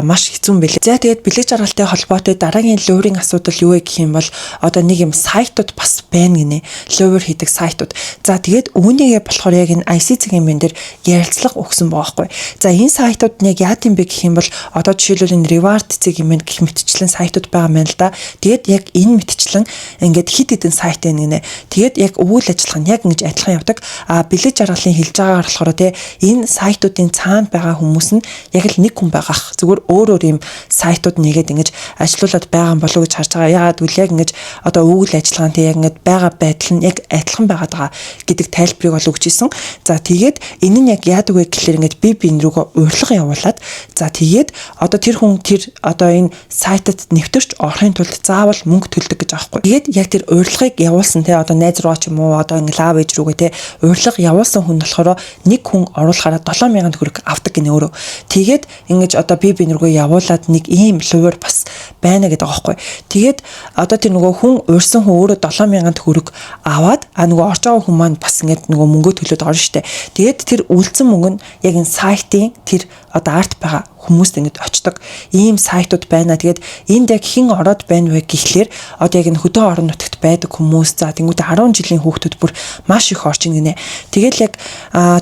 маш хэцүү юм билээ. За тэгээд бэлэг жаргалтай холбоотой дараагийн луурын асуудал юу вэ гэх юм бол одоо нэг юм сайтууд бас байна гинэ. Луур хийдэг сайтууд. За тэгээд үүнийгээ болохоор яг энэ IC-ийн мен дээр ярилцлага өгсөн байгаа байхгүй. За энэ сайтууд яг яа гэм бэ гэх юм бол одоо жишээлбэл энэ reward цэг юм гэх мэтчлэн сайтууд байгаа юм л да. Тэгээд яг энэ мэтчлэн ингээд хит хитэн сайт байна гинэ. Тэгээд яг үйл ажиллагаа нь яг ингэж адилхан явдаг. Бэлэг жаргалын хэлж байгаагаар болохоор те энэ сайтуудын цаанд байгаа хүмүүс нь яг л нэг хүн байгаах. Зүгээр өөр юм сайтууд нэгээд ингэж ажилуулад байгаа юм болов уу гэж харж байгаа. Яагаад гэвэл яг ингэж одоо үйл ажиллагаан те яг ингэж байгаа байдал нь яг адилхан байгаад байгаа гэдэг тайлбарыг бол өгч исэн. За тэгээд энэ нь яг яадаг вэ гэхэлэр ингэж би энэ рүүгээ урилга явуулаад за тэгээд одоо тэр хүн тэр одоо энэ сайтад нэвтэрч орохын тулд заавал мөнгө төлдөг гэж аахгүй. Тэгээд яг тэр урилгыг явуулсан те одоо найз руу ч юм уу одоо ингэ лав ээж рүүгээ те урилга явуулсан хүн болохоор нэг хүн оруулахаараа 7000 төгрөг авдаг гинэ өөрөө. Тэгээд ингэж одоо би энэ рүүгээ явуулаад нэг ийм луур бас байна гэдэг байгаа байхгүй. Тэгээд одоо тэр нөгөө хүн урьсан хүн өөрөө 7000 төгрөг аваад нөгөө орж байгаа хүн маань бас ингэ нөгөө мөнгө төлөөд орно штэ. Тэгээд тэр үлдсэн мөнгө нь яг энэ сайтын тэр одоо арт байгаа хүмүүст ингэж очдог ийм сайтууд байна. Тэгээд энд яг хэн ороод байна вэ гэхлээр одоо яг энэ хөдөө орон нутагт байдаг хүмүүс за тэнгуүдээ 10 жилийн хүүхдүүд бүр маш их орж ийн гинэ. Тэгэл яг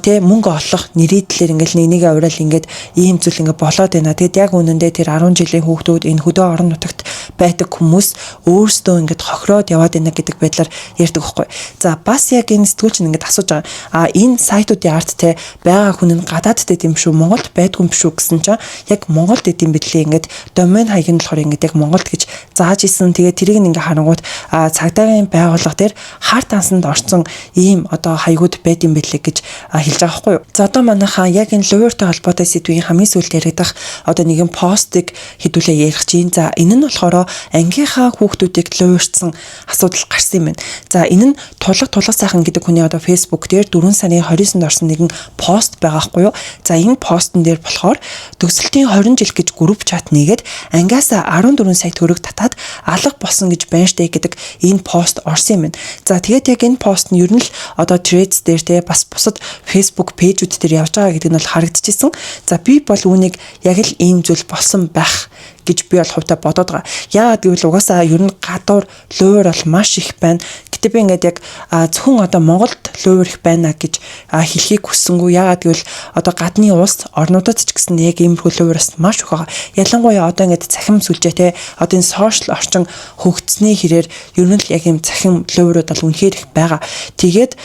тий мөнгө олох нэрийдлэр ингээл нэгнийгээ урал ингээд ийм зүйл ингээд болоод байна. Тэгэд яг үнэндээ тэр 10 жилийн хүүхдүүд энэ хөдөө орон нутагт байдаг хүмүүс өөрсдөө ингээд хохироод яваад байна гэдэг байдлаар ярьдаг байхгүй. За бас яг энэ сэтгүүлч ингээд асууж байгаа. Энэ сайтуудын арт те байгаа хүн нь гадаадд идэм шүү, Монголд байдгүй юм шүү гэсэн чинь яг Монголд идэм бидлээ ингээд домен хаяг нь болохоор ингээд яг Монголд гэж зааж исэн. Тэгээд тэрийг ингээд харангуут цагдаагийн байгууллага дээр харт ансанд орсон ийм одоо хаягууд байд юм билээ гэж хэлж байгаа байхгүй юу. За одоо манайхаа яг энэ лууртай холбоотой сэдвийн хамгийн сүүлд яригдах одоо нэгэн постыг хэдүүлээ ярих чинь. За энэ нь болохоор ангийнхаа хүүхдүүдийг луурчсан асуудал гарсан юм байна. За энэ нь тулга сайхан гэдэг хүний одоо Facebook дээр 4 сарын 29-нд орсон нэгэн пост байгаа байхгүй юу. За энэ постн дээр болохоор төгсөлтийн 20 жил гэж групп чат нэгээд ангиасаа 14 сая төгрөг татаад алга болсон гэж байна штэ гэдэг энэ пост орсон юм байна. За тэгээд яг энэ пост нь ер нь л одоо Threads дээр те бас бусад Facebook пэйжүүд дээр явж байгаа гэдэг нь бол харагдчихсэн. За би бол үүнийг яг л ийм зүйл болсон байх гэж би бол хувьдаа бодоод байгаа. Яагаад гэвэл угаасаа ер нь гадуур луур бол маш их байна. Гэтэ би ингээд яг зөвхөн одоо Монголд луур их байна гэж хэлхийг хүссэнгүй. Яагаад гэвэл одоо гадны улс орнуудад ч гэсэн яг иймэрхүү луураас маш их байгаа. Ялангуяа одоо ингээд цахим сүлжээ те одоо энэ сошиал орчин хөгжсөний хэрээр ер нь л яг ийм цахим луурууд бол үнэхээр их байгаа. Тэгээд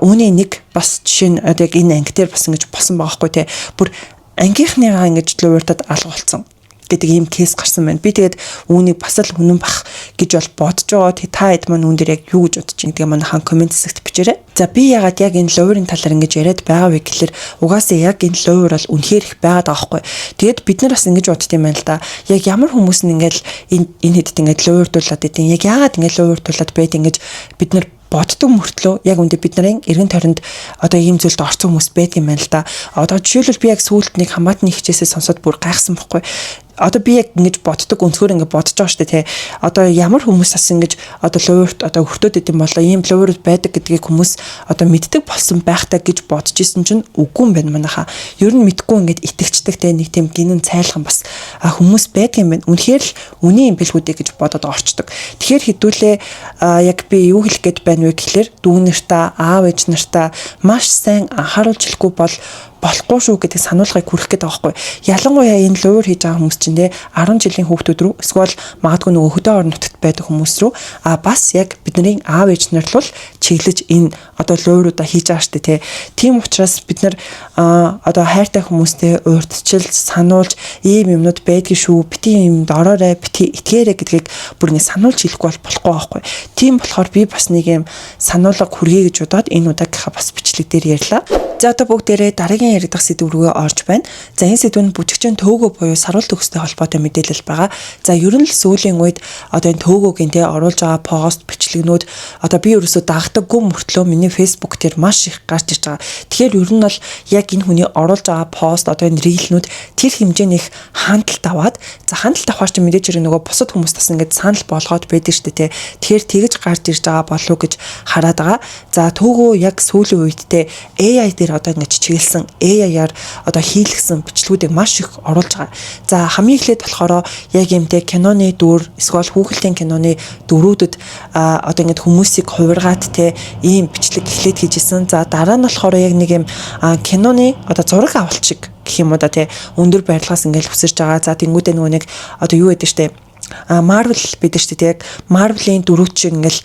үүний нэг бас жишээ нь яг энэ анги дээр бас ингэж босон байгаа хгүй те. Бүр ангийнхныгаа ингэж лууртад алга болсон гэдэг ийм кейс гарсан байна. Би тэгээд үүнийг бас л үнэн бах гэж бол бодож байгаа. Та хэд маань үүн дээр яг юу гэж бодож байна гэдэг маань хан комент хэсэгт бичээрэй. За би ягаад яг энэ луурын талаар ингэж яриад байгаа вэ гэхэлэр угаасаа яг энэ луур бол үнэхээр их байгаад байгаа хгүй. Тэгээд бид нар бас ингэж бодд юм байна л да. Яг ямар хүмүүс нь ингээл энэ хэдд ингээд луурдуулаад идэв. Яг ягаад ингээд луурдуулаад байд ингэж бид нар боддог мөртлөө яг үндэ бид нарын эргэн тойронд одоо ийм зүйлд орсон хүмүүс байдаг юм байна л да. Одоо жишээлбэл би яг сүүлд нэг хамаатны хичээсээ сонсоод бүр гайхсан бохгүй. Одоо би яг ингэж боддог өнцгөр ингэ бодож байгаа шүү дээ тий. Одоо ямар хүмүүс бас ингэж одоо луурт одоо өртөөд идэм болоо ийм луурд байдаг гэдгийг хүмүүс одоо мэддэг болсон байхтаа гэж бодож исэн чинь үгүй юм байна манайхаа. Ер нь мэдгүй ингэж итгэждэг тий нэг тийм гинэн цайлхан бас хүмүүс байдаг юм байна. Үнэхээр л үний юм бэлгүүдээ гэж бодоод орчдөг. Тэгэхээр хэдүүлээ яг би юу хэлэх гээд байна вэ гэхэлэр дүү нартаа аав ээж нартаа маш сайн анхааруулж хэлэхгүй болохгүй шүү гэдэг сануулгыг хүргэх гээд байгаа байхгүй. Ялангуяа энэ луур хийж байгаа хүмүүс чинь те 10 жилийн хүүхдүүд рүү эсвэл магадгүй нөгөө хөдөө орон нутагт байдаг хүмүүс рүү бас яг бидний аав ээж нар л чиглэж энэ одоо лууруудаа хийж байгаа штэ те. Тийм учраас бид нар одоо хайртай хүмүүстэй урьдчилж сануулж ийм юмнууд байдгийг шүү. Бити юмд ороорой, бити итгээрэй гэдгийг бүр ингэ сануулж хэлэхгүй болохгүй байхгүй. Тийм болохоор би бас нэг юм сануулга хүргэе гэж бодоод энэ удаагийнхаа бас бичлэг дээр ярьлаа. За одоо бүгдээрээ дараагийн яригдах сэдв рүү орж байна. За энэ сэдв нь бүжигчин төөгөө буюу саруулт төгстэй холбоотой мэдээлэл байгаа. За ер нь л сүүлийн үед одоо энэ төөгөөгийн те оруулж байгаа пост бичлэгнүүд одоо би ерөөсөө дагдаггүй мөртлөө миний Facebook дээр маш их гарч ирж байгаа. Тэгэхээр ер нь бол яг энэ хүний оруулж байгаа пост одоо энэ рийлнүүд тэр хэмжээний их хандлт аваад за хандлт авахар чи мэдээж хэрэг нөгөө бусад хүмүүс тас ингээд санал болгоод байдаг шүү дээ те. Тэгэхээр тэгж гарч ирж байгаа болов уу гэж хараад байгаа. За төөгөө яг сүүлийн үед те AI дээр одоо ингэж чиглэсэн AI-аар одоо хийлгсэн бичлгүүдийг маш их оруулж байгаа. За хамгийн эхлээд болохоор яг юмтэй киноны дүр эсвэл хүүхэлдэйн киноны дүрүүдэд одоо ингэж хүмүүсийг хувиргаад те ийм бичлэг эхлээд хийжсэн. За дараа нь болохоор яг нэг юм киноны одоо зураг авалт шиг гэх юм уу да те өндөр барилгаас ингэж үсэрж байгаа. За тэнгуүдээ нөгөө нэг одоо юу гэдэг штэ Marvel бид шүү дээ яг Marvel-ийн дөрөвч шиг ингээл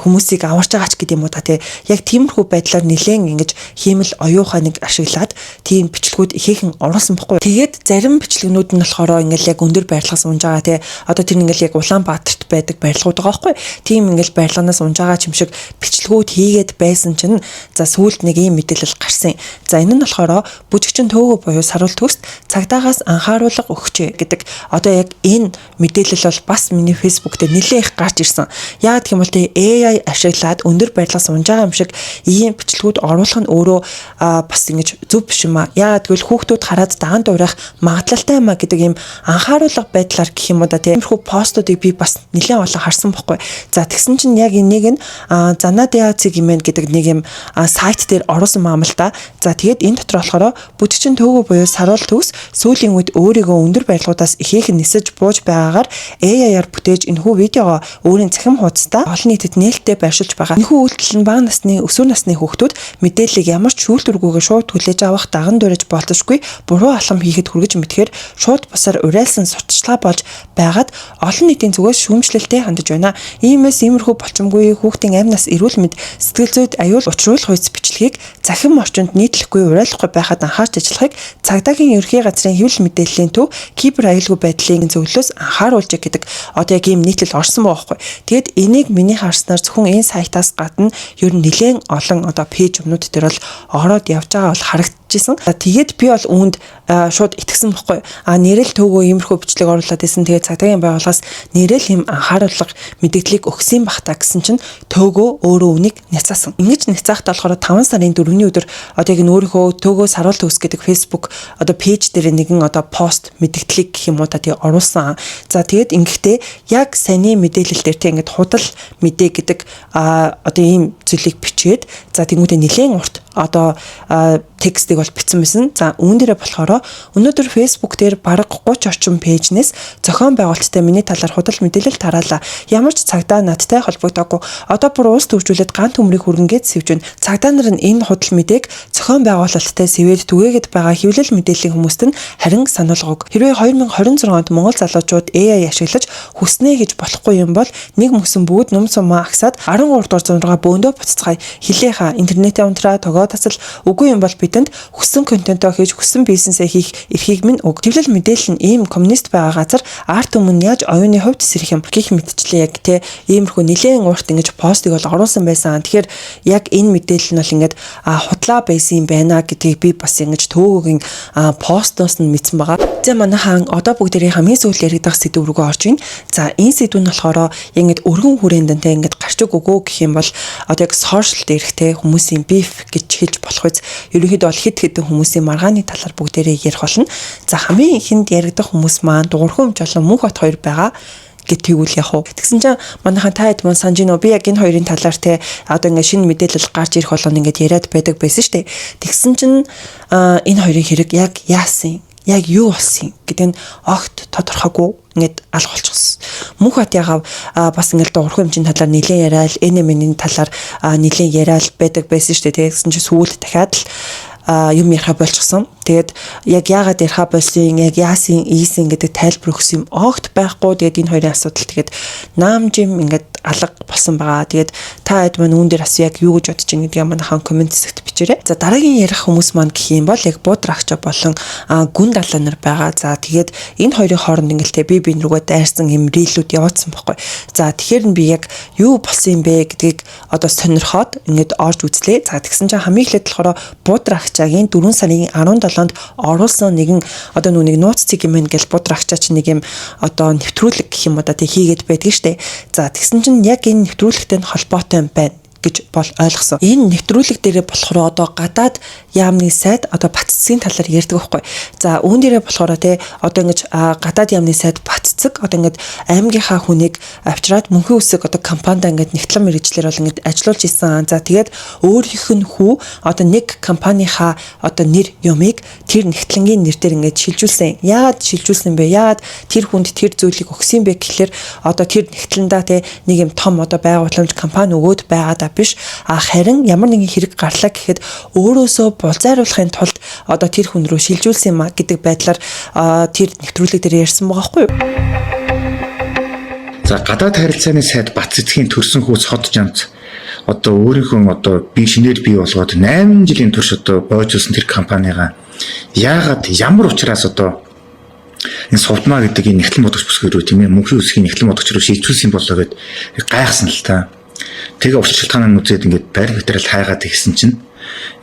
хүмүүсийг аварч байгаач гэдэг юм уу та тий яг тиймэрхүү байдлаар нэлээд ингэж хиймэл оюухаа нэг ашиглаад тийм бичлгүүд ихээхэн оруулсан бохгүй. Тэгээд зарим бичлэгнүүд нь болохоор ингээл яг өндөр барилгаас унж байгаа тий одоо тэр ингээл яг Улаанбаатарт байдаг барилгууд байгаа байхгүй. Тийм ингээл барилганаас унж байгаа юм шиг бичлгүүд хийгээд байсан чинь за сүүлд нэг ийм мэдээлэл гарсан. За энэ нь болохоор бүжигчин төөгөө буюу саруулт төгст цагдаагаас анхааруулга өгчээ гэдэг одоо яг энэ мэдээлэл мэдээлэл бол бас миний Facebook дээр нэлээд их гарч ирсэн. Яг гэх юм бол тэ AI ашиглаад өндөр байдлаас унж байгаа юм шиг ийм бичлэгүүд оруулах нь өөрөө бас ингэж зөв биш юм аа. Яг тэгвэл хүүхдүүд хараад даан дуурайх магадлалтай юм а гэдэг ийм анхааруулга байдлаар гэх юм уу да тийм их постуудыг би бас нэлээд олон харсан байхгүй. За тэгсэн чинь яг энийг нь Занадиа цэгмэн гэдэг нэг юм сайт дээр оруулсан юм л да. За тэгээд энэ дотор болохоор бүтгэгчин төөгөө буюу саруул төгс сүүлийн үед өөрийгөө өндөр барилгуудаас ихээхэн нисэж бууж байгаагаар AI-аар бүтээж энэхүү видеого өөрийн цахим хуудастай олон нийтэд нээлттэй байршуулж байгаа. Энэхүү үйлдэл нь бага насны, өсвөр насны хүүхдүүд мэдээллийг ямар ч шүүлтүргүйгээр шууд хүлээж авах даган дуурайж болзошгүй буруу алхам хийхэд хүргэж мэдхээр шууд бусаар уриалсан сурталчилгаа болж байгаад олон нийтийн зүгээс шүүмжлэлтэй хандж байна. Иймээс иймэрхүү болчмгүй хүүхдийн амь нас эрүүл мэнд сэтгэл зүйд аюул учруулах үйс бичлэгийг захин орчинд нийтлэхгүй уриалахгүй байхад анхаарч ажиллахыг цагдаагийн ерхий газрын хэвлэл мэдээллийн төв кибер аюулгүй байдлын зөвлөлөөс анхааруулж гэдэг одоо яг ийм нийтлэл орсон байгаа байхгүй. Тэгэд энийг миний харснаар зөвхөн энэ сайтаас гадна ер нь нэлээд олон одоо пэйж өмнөд дээр бол ороод явж байгаа бол харагдчихсан. Тэгээд би бол үүнд шууд итгэсэн байхгүй. Нэрэл төгөө иймэрхүү бичлэг оруулаад байсан. Тэгээд цагдаагийн байгууллагаас нэрэл юм анхааруулга мэдээллийг өгсөн бах та гэсэн чинь төгөө өөрөө үнийг няцаасан. Ингэж няцаахтаа болохоор 5 сарын 4-ний өдөр одоо яг өөрийнхөө төгөө саруул төгс гэдэг Facebook одоо пэйж дээр нэгэн одоо пост мэдээллийг гэх юм уу та тий оруулсан. За тэгээд ингэхдээ яг саний мэдээлэл дээр тий ингээд худал мэдээ гэдэг одоо ийм зүйлийг бичээд за тэгмүүдээ нэлээд урт одоо текстийг бол бичсэн байсан. За үүн дээрээ болохоор өнөөдөр Facebook дээр бараг 30 орчим пэйжнээс зохион байгуулалттай миний талаар худал мэдээлэл тараалаа. Ямар ч цагдаа надтай холбогдоогүй. Одоо бүр уус төвжүүлээд ганц төмрийг хүргэнгээд сэвжвэн. Цагдаа нар нь энэ худал мэдээг зохион байгуулалттай сэвээд түгээгээд байгаа хэвлэл мэдээллийн хүмүүст нь харин сануулгаг. Хэрвээ 2026 онд Монгол залуучууд AI ашиглаж хүснэ гэж болохгүй юм бол нэг мөсөн бүгд нум сумаа агсаад 13 дугаар зургаа бөөндөө буцацгаая. Хилээха интернетээ унтраа тогоо тасал үгүй юм бол бидэнд хүссэн контентоо хийж хүссэн бизнесээ хийх эрхийг минь өг. Хэвлэл мэдээлэл нь ийм коммунист байгаа газар арт өмнө яаж оюуны хувьд сэрэх юм гэх мэтчлээ яг те иймэрхүү нэлээд урт ингэж постыг бол оруулсан байсан. Тэгэхээр яг энэ мэдээлэл нь бол ингээд худлаа байсан юм байна гэдгийг би бас ингэж төөгөөгийн постноос нь мэдсэн байгаа. За манайхан одоо бүгдээрээ хамгийн сүүл яригдах сэдв рүүгээ орж ийн. За энэ сэдв нь болохоор ингэж өргөн хүрэндэнтэй ингэж гарч өгөө гэх юм бол одоо яг сошиал дээрх те хүмүүсийн биф гэж хэлж болох үз. Ерөнхийдөө бол хэд хэдэн хүмүүсийн маргааны талаар бүгдээрээ ярих болно. За хамгийн ихэнд яригдах хүмүүс маань Дугуйрхөм жолон Мөнхбат хоёр байгаа гэтгүүл яг уу. Тэгсэн чинь манайхан та хэд мөн санаж гинөө би яг энэ хоёрын талаар те одоо ингээд шинэ мэдээлэл гарч ирэх болгоно ингээд яриад байдаг байсан шүү дээ. Тэгсэн чинь энэ хоёрын хэрэг яг яасан яг юу болсон гэдэг нь огт тодорхойгүй ингээд алга болчихсон. Мөнхбат ягаа бас ингээд Дугуйрхөм хэмжээний талаар нэлээд яриад NM-ийн талаар нэлээд яриад байдаг байсан шүү дээ. Тэгсэн чинь сүүлд дахиад юм ярих болчихсон. Тэгээд яг яагаад ярих болсон, яг яасын ийсэн гэдэг тайлбар өгсөн юм огт байхгүй. Тэгээд энэ хоёрын асуудал тэгээд наамжим ингээд алга болсон байгаа. Тэгээд та хэд маань үүн дээр асуу яг юу гэж бодож байна гэдгийг манайхан комент хэсэгт бичээрэй. За дараагийн ярих хүмүүс маань гэх юм бол яг буудрагч болон гүн далаа нар байгаа. За тэгээд энэ хоёрын хооронд ингээд би рүүгээ дайрсан юм рилүүд явуулсан байхгүй. За тэгэхээр би яг юу болсон юм бэ гэдгийг одоо сонирхоод ингээд орж үзлээ. За тэгсэн чинь хамгийн эхлээд болохоор буудрагчаагийн 4 сарын 17-нд оруулсан нэгэн одоо нүг нууц цэг юм гэл буудрагчаа чинь нэг юм одоо нэвтрүүлэг гэх юм одоо тий хийгээд байдаг штэ. За тэгсэн чинь яг энэ нэвтрүүлэгтэй холбоотой юм байна гэж бол ойлгосон. Энэ нэвтрүүлэг дээрээ болохоор одоо гадаад яамны сайд одоо Батцгийн талаар ярьдаг байхгүй. За үүн дээрээ болохоор те одоо ингэж гадаад яамны сайд Батцэг одоо ингэж аймгийнхаа хүнийг авчираад мөнхийн үсэг одоо компанид ингэж нэгтлэн мэргэжлэр бол ингэж ажиллуулж исэн. За тэгээд өөрийнх нь хүү одоо нэг компанийнхаа одоо нэр юмыг тэр нэгтлэнгийн нэр дээр ингэж шилжүүлсэн. Яагаад шилжүүлсэн бэ? Яагаад тэр хүнд тэр зүйлийг өгсөн бэ гэхлээр одоо тэр нэгтлэндаа те нэг юм том одоо байгууламж компани өгөөд байгаадаа биш харин ямар нэгэн хэрэг гарлаа гэхэд өөрөөсөө булзааруулахын тулд одоо тэр хүн рүү шилжүүлсэн юм а гэдэг байдлаар тэр нэвтрүүлэг дээр ярьсан байгаа байхгүй юу?
За гадаад харилцааны сайд Батцгийн төрсөн хүйс хот жамц одоо өөрийнхөө одоо би шинээр бий болгоод 8 жилийн турш одоо боожулсан тэр компанийгаа яагаад ямар учраас одоо энэ сувдмаа гэдэг энэ нэгтлэн бодогч бүсгүй рүү тийм ээ мөнхийн үсгийн нэгтлэн бодогч руу шилжүүлсэн болоо гэд гайхсан л та. Тэгээ уурч шалтгаанаа үзээд ингээд байр материал хайгаад ирсэн чинь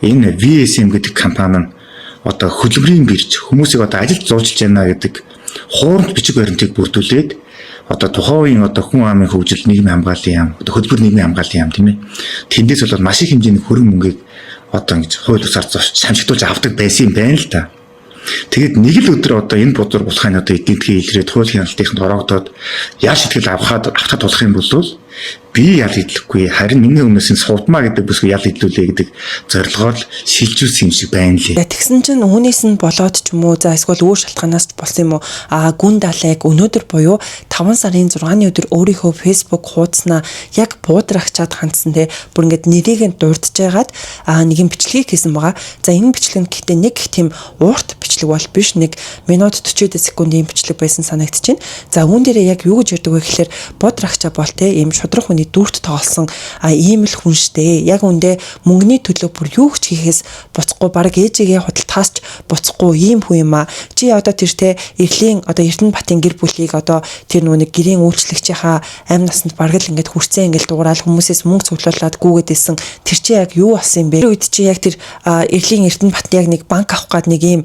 энэ VSM гэдэг компани нь одоо хөдөлмөрийн бирж хүмүүсийг одоо ажилд зуужилж байна гэдэг хуурд бичиг баримтыг бүрдүүлээд одоо тухайн үеийн одоо хүн амын хөгжил, нийгмийн хамгааллын яам, одоо хөтөлбөр нийгмийн хамгааллын яам тийм ээ. Тэндээс бол маш их хэмжээний хөрөнгө мөнгийг одоо ингэж хууль бусаар шамшигдуулж авдаг байсан юм байна л та. Тэгээд нэг л өдөр одоо энэ бодлого булхайн одоо эдийн засгийн илрээд хууль хяналтынханд ороогдоод яа шийтгэл авахад болох юм бол би ял идэлгүй харин миний өмнөөс энэ суудмаа гэдэг бүсгүй ял идлүүлээ гэдэг зорилгоор шилжүүлсэн юм шиг байна лээ.
Тэгсэн чинь үүнээс нь болоод ч юм уу за эсвэл өөр шалтгаанаас болсон юм уу гүн далайг өнөөдөр буюу 5 сарын 6-ны өдөр өөрийнхөө Facebook хуудаснаа яг буудрагчаад хандсан те бүр ингээд нэрийг нь дурдж байгаад нэг юм бичлэгийг хийсэн байгаа. За энэ бичлэг нь гэхдээ нэг тийм урт бичлэг бол биш, 1 минут 40 секундын бичлэг байсан санагдчихэв. За үүн дээрээ яг юу гэж ярьдаг вэ гэхээр буудрагчаа бол те ийм шудрах хүний дүрт тоглосон ийм л хүн штэ. Яг үндэ мөнгөний төлөө бүр юу ч хийхээс буцахгүй баг ээжигээ худалдахаас ч буцахгүй ийм хүн юм а. Чи одоо тэр те Эрлийн одоо Эрдэнэбатын гэр бүлийг одоо тэр нүг гэрийн үйлчлэгчийнхаа амь насанд бараг л ингээд хүрцэн ингээд дуурал хүмүүсээс мөнгө цуглуулад гүгэдсэн. Тэр чи яг юу болсон юм бэ? Тэр үед чи яг тэр Эрлийн Эрдэнэбат яг нэг банк авах гээд нэг ийм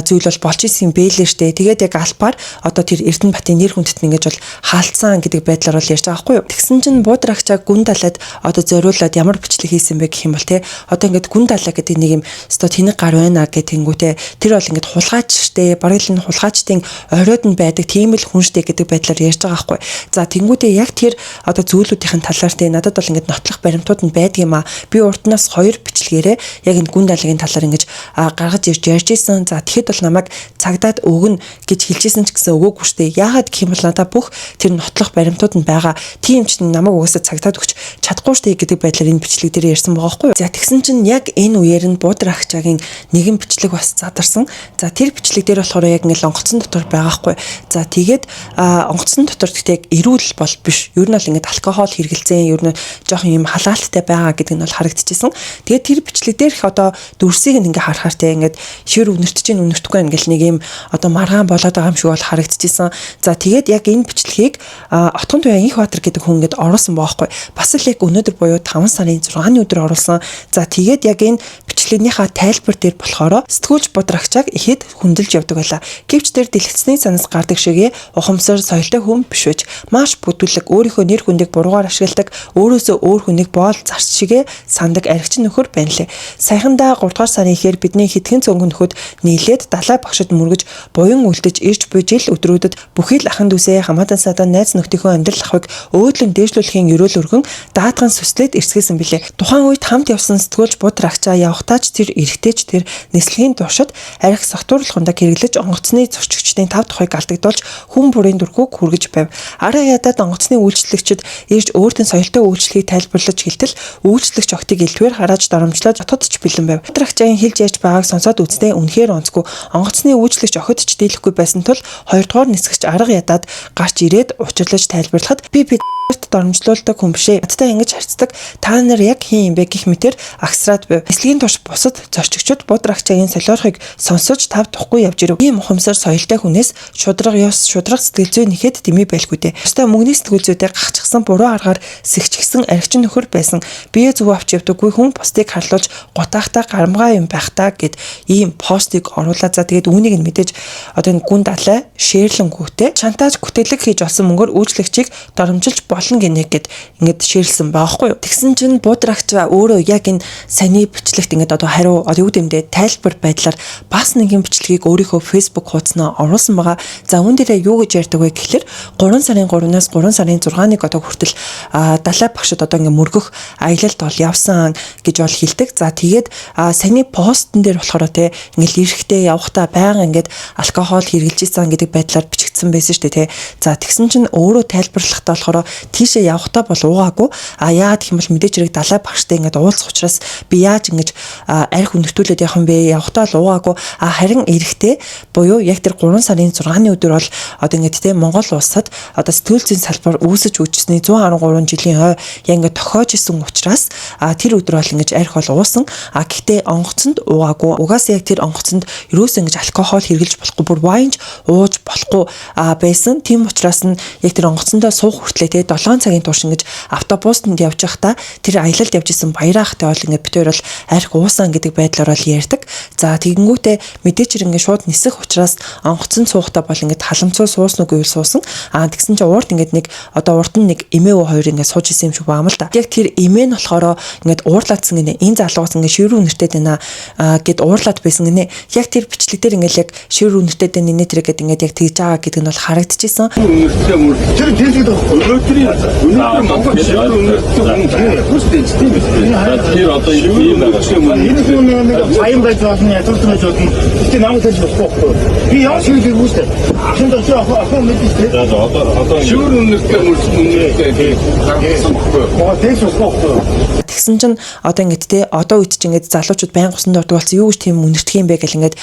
зүйл бол болж исэн юм бэлээ штэ. Тэгээд яг албаар одоо тэр Эрдэнэбатын нэр хүндэт нь ингээд бол хаалцсан гэдэг байдлаар бол ярьж байгаа байхгүй юу? Тэгсэн чинь буудрагчаа гүн далайд одоо зориулаад ямар бичлэг хийсэн бэ гэх юм бол те одоо ингээд гүн далай гэдэг нэг юм өстой тэнэг гар байна гэтэнгүүтээ тэр бол ингээд хулгайч штэ бараг л хулгайчдын оройд нь байдаг тийм л хүн штэ гэдэг байдлаар ярьж байгаа байхгүй. За тэнгүүтээ яг тэр одоо зүйлүүдийн талаар те надад бол ингээд нотлох баримтууд нь байдаг юм а. Би урднаас 2 бичлэгээрээ яг энэ гүн далайгийн талаар ингээд гаргаж ирж ярьж исэн. За тэгэхэд бол намайг цагдаад өгнө гэж хэлжсэн ч гэсэн өгөөгүй штэ. Яагаад гэх юм бол надад бүх тэр нотлох баримтууд нь байгаа. Тийм ч намайг угаасаа цагдаад өгч чадахгүй штэ гэдэг байдлаар энэ бичлэг дээр ярьсан байгаа байхгүй юу. За тэгсэн чинь яг энэ үеэр нь буудрагчаагийн нэгэн бичлэг бас задарсан. За тэр бичлэг дээр болохоор яг ингээл онгоцон дотор байгаа байхгүй. За тэгээд онгоцон дотор гэхдээ яг эрүүл бол биш. Ер нь бол ингээд алкогол хэрэгэлцэн ер нь жоохон юм халаалттай байгаа гэдэг нь бол харагдчихсэн. Тэгээд тэр бичлэг дээрх одоо дүрсийг ингээ харахаар те ингээд шир үнэртэж чинь үнэртэхгүй ингээл нэг юм одоо маргаан болоод байгаа юм шиг бол харагдчихсэн. За тэгээд яг энэ бичлэгийг Отгон туяа Инхбаатар гэдэг хүн ингээд оруулсан байхгүй. Бас л яг өнөөдөр буюу 5 сарын 6-ны өдөр оруулсан. За тэгээд яг энэ бичлэгнийхаа тайлбар дээр болохоор сэтгүүлч буудрагчааг ихэд хүндэлж явдаг байлаа. Гэвч тэр дэлгэцний санаас гардаг шигээ ухамсар соёлтой хүн биш байж маш бүдүүлэг өөрийнхөө нэр хүндийг буруугаар ашигладаг, өөрөөсөө өөр хүнийг боол зарч шигээ сандаг аригчин нөхөр байна лээ. Саяхандаа 3 дугаар сарын ихээр бидний хитгэн цөөнгөн нөхөд нийлээд далай багшид мөргөж буян үлдэж ирж буй жил өдрүүдэд бүхий л ахын дүүсээ хамаатан садан найз нөхдийнхөө амьдрал ахыг өөдлөн дээшлүүлэхийн ерөөл өргөн даатган сүслээд ирсгэсэн билээ. Тухайн үед хамт явсан сэтгүүлч буудрагчаа явхтаач тэр эргэжтэйч тэр нислэгийн туршид арх согтуурлахундаа хэрэглэж онгоцны зурчигчдын 5 тухайг алдагдуулж хүн бүрийн дүрхүүг хүргэж байв. Арга ядаад онгоцны үйлчлэгчид ирж өөртөө соёлтой үйлчлэгийг тайлбарлаж хэлтэл үйлчлэгч огтыг элдвэр харааж доромжлоод дотоодч бэлэн байв. Буудрагчийн хэлж ярьж байгааг сонсоод үзтээ үнэхээр онцгүй. Онгоцны үйлчлэгч охидч дийлэхгүй байсан тул 2 дугаар нисгэгч арга ядаад гарч ирээд учирлаж тайлбарлахад би доромжлуулдаг хүн бишээ. Надтай ингэж харцдаг. Та нар яг хин юм бэ гэх мэтэр агсраад байв. Нислэгийн турш бусад зорчигчид буудрагчаагийн солиорхыг сонсож тав тухгүй явж ирэв. Ийм ухамсар соёлтой хүнээс шудраг ёс, шудраг сэтгэл зүй нэхэд дэмий байлгүй дээ. Өстой мөнгөний сэтгэл зүйтэй гахчихсан буруу аргаар сэгчгсэн аригчин нөхөр байсан. Бие зүв авч явдаггүй хүн бусдыг харлуулж гутаахтай гарамгаа юм байх та гэд ийм постыг оруулаад за тэгээд үүнийг нь мэдээж одоо энэ гүн далай шеэрлэнгүүтээ шантаж гүтэлэг хийж олсон мөнгөөр үйлчлэгчийг доромжилж болно гинэ гэд ингээд шеэрлсэн байхгүй юу. Тэгсэн чинь буудрагчаа өөрөө яг энэ саний бичлэгт ингээд одоо хариу юу гэмдэ тайлбар байдлаар бас нэгэн бичлэгийг өөрийнхөө Facebook хуудаснаа оруулсан байгаа. За үүн дээрээ юу гэж ярьдаг вэ гэхэлэр 3 сарын 3-наас 3 сарын 6-ныг одоо хүртэл далай багшид одоо ингээд мөргөх аялалд бол явсан гэж бол хэлдэг. За тэгээд саний постн дээр болохоор те ингээд ирэхдээ явахдаа байнга ингээд алкогол хэрэглэж исэн гэдэг байдлаар бичигдсэн байсан шүү дээ те. За тэгсэн чинь өөрөө тайлбарлахдаа болохоор тийшээ явахдаа бол уугаагүй. Яагаад гэх юм бол мэдээж хэрэг далай багштай ингээд уулзах учраас би яаж ингэж арх өнөртүүлээд явах юм бэ? Явахдаа л уугаагүй. Харин эрэхтэй буюу яг тэр 3 сарын 6-ны өдөр бол одоо ингээд те Монгол улсад одоо сэтгүүл зүйн салбар үүсэж үүсгэсний 113 жилийн хойно яг ингээд тохиож исэн учраас тэр өдөр бол ингэж арх бол уусан. Гэхдээ онгоцонд уугаагүй. Угаасаа яг тэр онгоцонд ерөөсөө ингэж алкогол хэрэглэж болохгүй, бүр вайнж ууж болохгүй байсан. Тийм учраас нь яг тэр онгоцондоо суух хүртлээ те 7 цагийн турш ингэж автобусд явж байхдаа тэр аялалд явж исэн баяраа хахтай бол ингээд бид хоёр бол арх уусан гэдэг байдлаар бол ярьдаг. За тэгэнгүүтээ мэдээч ингээд шууд нисэх учраас онгоцон суухдаа бол ингээд халамцуу суусан үгүй суусан. Тэгсэн чинь урд ингээд нэг одоо урд нь нэг эмээ уу хоёр ингээд сууж исэн юм шиг баамал та. Яг тэр эмээ нь болохоор ингээд уурлаадсан гинэ энэ залуугаас ингээд ширүү нэртэд байна гэд уурлаад байсан гинэ. Яг тэр бичлэг дээр ингээд яг ширүү нэртэд байна нэ тэр гэдэг ингээд яг тэгж байгаа гэдэг нь бол харагдчихсан.
Тэр дэлгэд өнөөдрийн Монгол ширүү нэртэд хүстэй тийм ээ. Тэр одоо ийм байгаа юм. Энэ хүн баян байж болно, ядуулт байж болно. Гэтэ намайг хэлж болохгүй. Би яа ширүү хүстэй. Ахын дөрөв ахын мэдээ. Одоо ширүү нэртэд
Тэгсэн чинь одоо ингээд те одоо үед чинь ингээд залуучууд байнга усан дурдаг болсон юу гэж тийм үнэртэх юм бэ гэл ингээд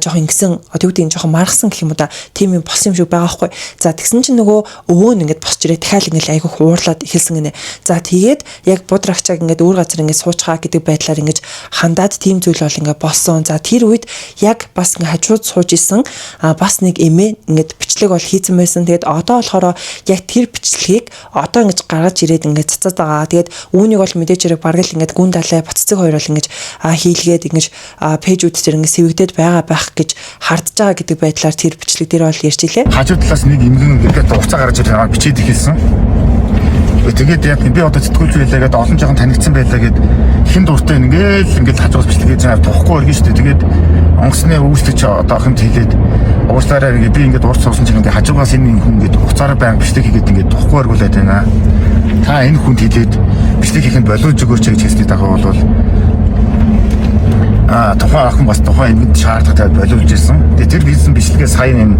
жоох ингэсэн одоо юу гэдэг нь жоох маргасан гэх юм уу да тийм юм болсон юм шиг байгаа байхгүй. За тэгсэн чинь нөгөө өвөө нь ингээд босч ирээ дахиад ингээд айгүй хуурлаад эхэлсэн гинэ. За тэгээд яг будрагчааг ингээд өөр газар ингээд суучгаа гэдэг байдлаар ингээд хандаад тийм зүйл бол ингээд болсон. За тэр үед яг бас ингээд хажууд сууж исэн бас нэг эмээ ингээд бичлэг бол хийцэн байсан. Тэгээд одоо болохоор яг тэр бичлэгийг одоо ингэж гаргаж ирээд ингэж цацаад байгаа. Тэгээд үүнийг бол мэдээж хэрэг бараг л ингэж гүн далай баццэг хоёр бол ингэж хийлгээд ингэж пэйжүүд дээр ингэж сэвэгдээд байгаа байх гэж хардж байгаа гэдэг байдлаар тэр бичлэг дээр бол ярьж илээ.
Хажуу талаас нэг эмгэн ингээд уцаа гаргаж ирээд бичээд эхэлсэн. Тэгээд яг би одоо сэтгүүлч байлаа гэдэг олон жоохон танигдсан байлаа гэд хин дуртай ингээд хажуус бичлэг хийж байгаа тоохгүй өргөн шүү дээ. Тэгээд онгоцны үүсгэж одоо хэмт хэлээд уучлаарай би ингээд урд суусан чинь ингээд хажуугаас энэ хүн ингээд уцаараа байнг бичлэг хийгээд ингээд тоохгүй өргүүлээд байна. Та энэ хүнд хэлээд бичлэг хийхэд болов зүгөөч гэж хэлсэн дагуу бол тухайн охин бас тухайн эмгэнд шаардлагатай боловж ирсэн. Тэгээ тэр хийсэн бичлэгээ сая юм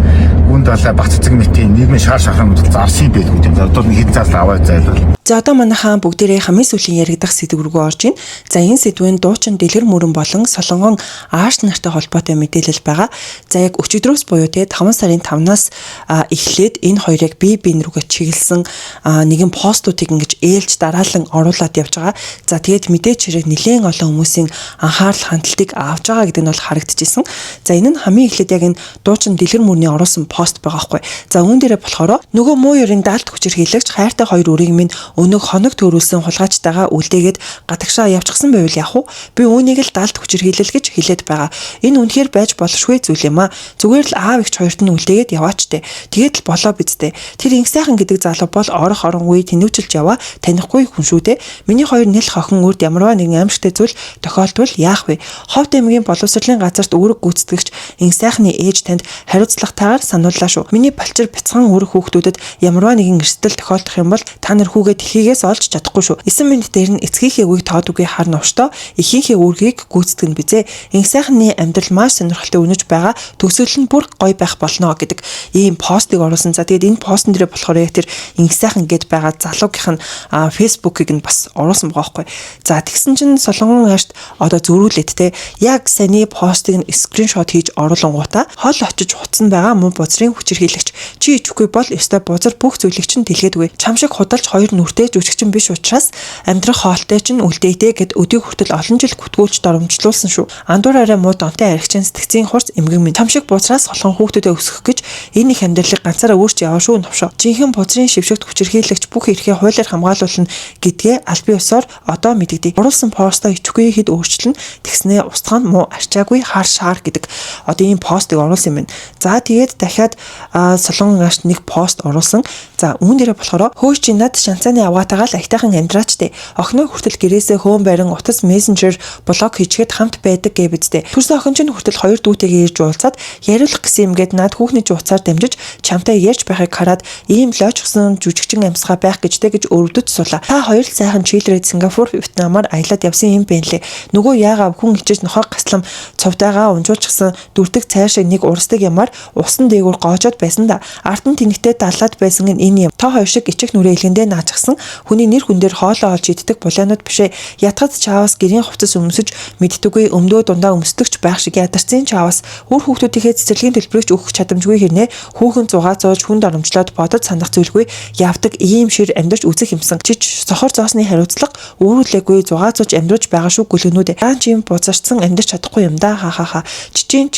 гүн далай баццэг мэтийн нийгмийн шаар шахрын модал зарсан байлгүй юм. Одоо нэг хэд зал аваад зайлвал.
За одоо манайхан бүгдээрээ хамгийн сүүлийн яригдах сэдв рүү орж ийн. За энэ сэдвэн дуучин Дэлгэр мөрөн болон Солонгон Ааш нартай холбоотой мэдээлэл байгаа. За яг өчигдрөөс буюу те 5 сарын 5-наас эхлээд энэ хоёрыг бие биен рүүгээ чиглэсэн нэгэн постуудыг ингэж ээлж дараалан оруулаад явж байгаа. За тэгээд мэдээч хэрэг нэлээд олон хүмүүсийн анхаарал хандлтыг авч байгаа гэдэг нь бол харагдчихсэн. За энэ нь хамгийн эхлээд яг энэ дуучин Дэлгэр мөрний оруулсан пост байгаа байхгүй. За үүн дээрээ болохоор нөгөө муу ёрын даалт хүчээр хилэгч хайртай хоёр үрийг минь өнөг хоног төрүүлсэн хулгайчтайгаа үлдээгээд гадагшаа явчихсан байвал яах вэ? Би үүнийг л даалт хүчээр хилэл гэж хэлээд байгаа. Энэ үнэхээр байж болшгүй зүйл юм аа. Зүгээр л аав эгч хоёрт нь үлдээгээд яваач те. Тэгээд л болоо бидтэй. Тэр инх сайхан гэдэг залуу бол орох оронгүй тэнүүчилж яваа танихгүй хүн шүү те. Миний хоёр нэл хохин үрд ямарваа нэгэн аимшигтай зүйл тохиолдвол яах вэ? Ховд аймгийн боловсролын газарт үүрэг гүйцэтгэгч инх сайхны ээж танд хариуцлагатайгаар санууллаа шүү. Миний балчир бяцхан үүрэг хүүхдүүдэд ямарваа нэгэн эрсдэл тохиолдох юм бол та нар хүүгээ дэлхийгээс олж чадахгүй шүү. 9 минут дээр нь эцгийнхээ үгийг тоодгүй харна өвчтөө эхийнхээ үүргийг гүйцэтгэн бизээ. Инх сайхны амьдрал маш сонирхолтой өнөж байгаа. Төгсгөл нь бүр гоё байх болно гэдэг ийм постыг оруулсан. За тэгээд энэ постн дээр болохоор яг тэр инх сайхан гээд байгаа залуугийнх нь фэйсбүүкийг нь бас оруулсан байгаа байхгүй. За тэгсэн чинь Солонгон Аашт одоо зөрүүлээд те яг саний постыг нь скриншот хийж оруулангуудаа хол очиж хуцсан байгаа муу бузрын хүчирхийлэгч чи ичихгүй бол ёстой бузар бүх зүйлийг чинь дэлгэдэггүй. Чам шиг худалч хоёр нүртэй жүжигчин биш учраас амьдрах хоолтой чинь үлдээдэ гэд өдийг хүртэл олон жил күтгүүлж доромжлуулсан шүү. Андуураараа муу донтой аригчин сэтгцийн хурц эмгэн минь чам шиг бузраас солон хүүхдүүдэд өсгөх гэж энэ их амьдралыг ганцаараа өөрч яваа шүү новшоо. Жинхэнэ бузрын шившигт хүчирхийлэгч бүх эрхээ хуулиар хамгаалуулна гэдгээ аль бие усаар одоо мэдэгдэв. Оруулсан постоо ичихгүй хэд өөрчлөн тэгснээ устгах муу арчаагүй хар шаар гэдэг одоо ийм постыг оруулсан юм байна. За тэгээд дахиад Солонгон Аашт нэг пост оруулсан. За үүн дээрээ болохоор хөөч над шанцааны авгаатайгаа л айтайхан амьдраачтэй. Охиноо хүртэл гэрээсээ хөөн байран утас мессенжер блог хийчихэд хамт байдаг гэ бидтэй. Төрсөн охин чинь хүртэл хоёр дүүтэйгээ ирж уулзаад яриулах гэсэн юм гээд над хүүхний жууцаар дамжиж чамтай ярьж байхыг хараад ийм лоочсон жүжигчин амьсгаа байх гэжтэй гэж өвдөж суулаа. Та хоёр л сайхан чийлрээд Сингапур, Вьетнамаар аялаад явсан юм бэ нэлээ. Нөгөө яагаад хүн хичээж нохоо гаслам цовтайгаа унжуулчихсан дүрдэг цайр шиг нэг урсдаг ямаар усан дээгүүр гоожоод байсан да. Ард нь тэнэгтэй даллаад байсан энэ юм. Та хоёр шиг ичих нүрээ илгэндээ наачсан байсан хүний нэр хүн дээр хоолоо олж иддэг булаанууд бишээ. Ятгад чаавас гэрийн хувцас өмсөж мэддэггүй өмдөө дундаа өмсдөгч байх шиг ядарсан чаавас үр хүүхдүүдийнхээ цэцэрлэгийн төлбөрөж өгөх чадамжгүй хэрнээ хүүхэн зугаа зоож хүнд оромжлоод бодож сандах зүйлгүй явдаг ийм шир амьдарч үзэх юмсан. Чиж сохор зоосны хариуцлага өөрүүлээгүй зугаа зоож амьдарч байгаа шүү гүлгэнүүд. Гаан чим бузарсан амьдарч чадахгүй юм да ха. Чичийн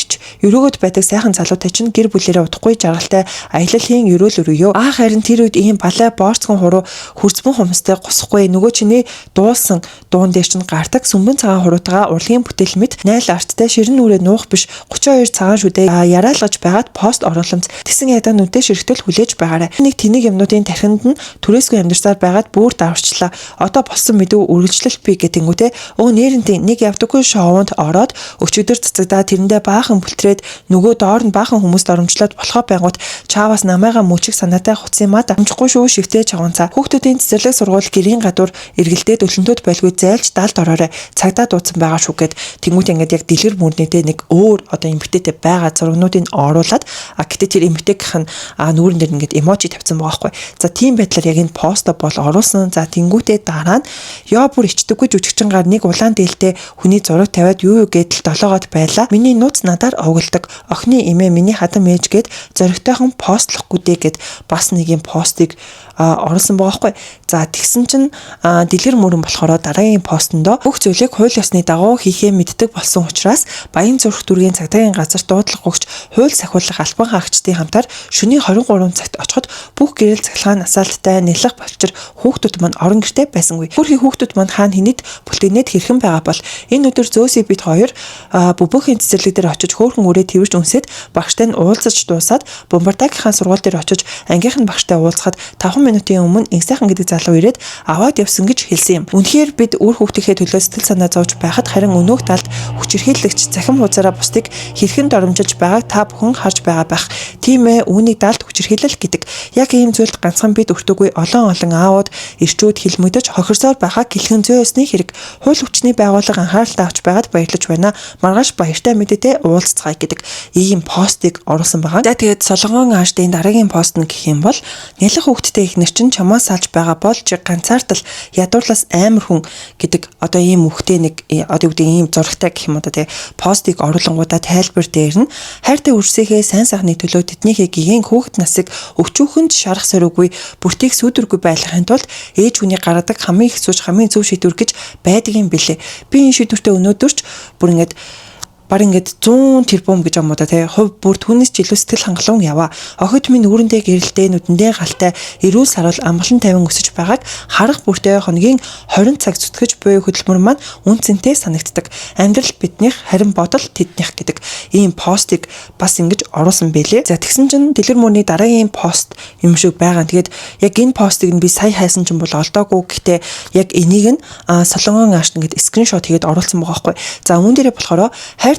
өрөөгд байдаг сайхан залуутай чинь гэр бүлээрээ удахгүй жаргалтай аялалын өрөөл өрөөё. Харин тэр үед ийм балай боорцгон хуруу хурцбон хумстай гусахгүй нөгөө чиний дуулсан дуун дээр чинь гардаг сүмбэн цагаан хуруутгаа урлагийн бүтээл мэт найл арттай ширэн нүрээ нуух биш 32 цагаан шүдэ яраалгаж байгаад пост орууламж тэсэн ядаа нүдэ ширхтэл хүлээж байгаарай. Нэг тэнэг юмнуудын тархинд нь түрээсгүй амьдарсаар байгаад бүр даварчлаа. Одоо болсон мэдүү үргэлжлэл би гэтэнгүүтээ нээрэнтэй нэг явдаггүй шоунд ороод өчигдөр цацагдаа тэрэндээ баахан бүлтрээд нөгөө доор нь баахан хүмүүст оромжлоод болохоо байнгут чаавас намайгаа мөчиг санаатай хуцсан маа дамжихгүй шүү шивтэй чавганцаа. Хүүхдүүдийн цэцэрлэг сургууль гэрийн гадуур эргэлдээд өлөнтөд байлгүй зайлж далд ороорой. Цагдаа дуудсан байгаа шүү гэд тэнгуут ингээд яг дэлгэр мөрнөдөө нэг өөр одоо эмгтээтэй байгаа зургнуудыг оруулаад гэтээ тэр эмгтээгийнх нь нүүрэн дээр ингээд эможи тавьсан байгаа байхгүй. За тийм байдлаар яг энэ посто бол оруулсан. За тэнгуутээ дараа нь ёо бүр ичдэггүй жүжигчингаар нэг улаан дээлтэй хүний зураг тавиад юу гэдэл долоогоод байлаа. Миний нууц надаар овголдог. Охины эмээ миний хадам ээж гэд зоригтойхон постлохгүй дээ гэд бас нэг юм постыг оруулсан байгаа байхгүй. За тэгсэн чинь дэлгэр мөрөн болохоор дараагийн постондоо бүх зүйлийг хууль ёсны дагуу хийхээ мэддэг болсон учраас Баян зүрх дүргийн цагдаагийн газар дуудлага өгч хууль сахиулах албан хаагчдын хамтаар шөнийн 23 цагт очиход бүх гэрэл цахилгаан асаалттай нэлэх болчир хүүхдүүд маань орон гэртээ байсангүй. Бүрхий хүүхдүүд маань хаана хинэд бүлтэгнэд хэрхэн байгаа бол энэ өдөр зөөсий бид хоёр бүбөхийн цэцэрлэг дээр очиж хөөрхөн өрөө тэрвэж үнсээд багштай нь уулзаж дуусаад Бомбардагийнхаа сургууль дээр очиж ангийнхан багштай уулзахад 5 минутын өмнө Инсайхан гэдэг залуу ирээд аваад явсан гэж хэлсэн юм. Үнэхээр бид үр хүүхдийнхээ төлөө сэтгэл санаа зовж байхад харин өнөөх талд хүчирхийлэгч захим хуудасаараа бусдыг хэрхэн доромжилж байгааг та бүхэн харж байгаа байх. Тийм ээ үүнийг даалт хүчирхийлэл гэдэг. Яг ийм зүйлд ганцхан бид өртөөгүй олон аауд ирчүүд хилмөдөж хохирсоор байхаа гэлхэн зөө ёсны хэрэг. Хууль хүчний байгууллага анхааралтай авч байгаад баярлаж байна. Маргааш баяртай мэдээтэй уулзцгаая гэдэг ийм постыг оруулсан байгаа. За тэгээд Солонгон аашдын дараагийн пост нь гэх юм бол нялх хүүхдтэй их нэр чинь чамаас салж байгаа бол чи ганцаардал ядуурлаас амар хүн гэдэг одоо ийм хүүхдээ нэг одоо үгдийн ийм зурагтай гэх юм одоо тэгээ постыг оруулангуудаа тайлбар дээр нь хайртай үрсийнхээ сайн сайхны төлөө тэднийхээ гигийн хүүхэд насыг өчүүхэнд шарах сөрөөгүй бүртийг сүудэргүй байлгахын тулд ээж хүний гаргадаг хамгийн их сууж хамгийн зөв шийдвэр гэж байдаг юм билээ. Би энэ шийдвэртээ өнөөдөрч бүр ингээд ингээд 100 тэрбум гэж амуудаа тий хувь бүр түүнээс ч илүү сэтгэл хангалуун яваа. Охид минь үүрэндээ гэрэлтэй нүдэндээ галтай эрүүл сарвал амгалан тайван өсөж байгааг харах бүртээ хоногийн 20 цаг зүтгэж буй хөдөлмөр маань үнцэнтэй санагддаг. Амьдрал биднийх харин бодол тэднийх гэдэг ийм постыг бас ингэж оруулсан байлээ. За тэгсэн чинь дэлгэр мөрний дараагийн пост юм шиг байгаа. Тэгээд яг энэ постыг нь би сая хайсан чинь бол олдоогүй. Гэхдээ яг энийг нь Солонгон аашд ингээд скриншот хийгээд оруулсан байгаа байхгүй. За үүн дээрээ болохоор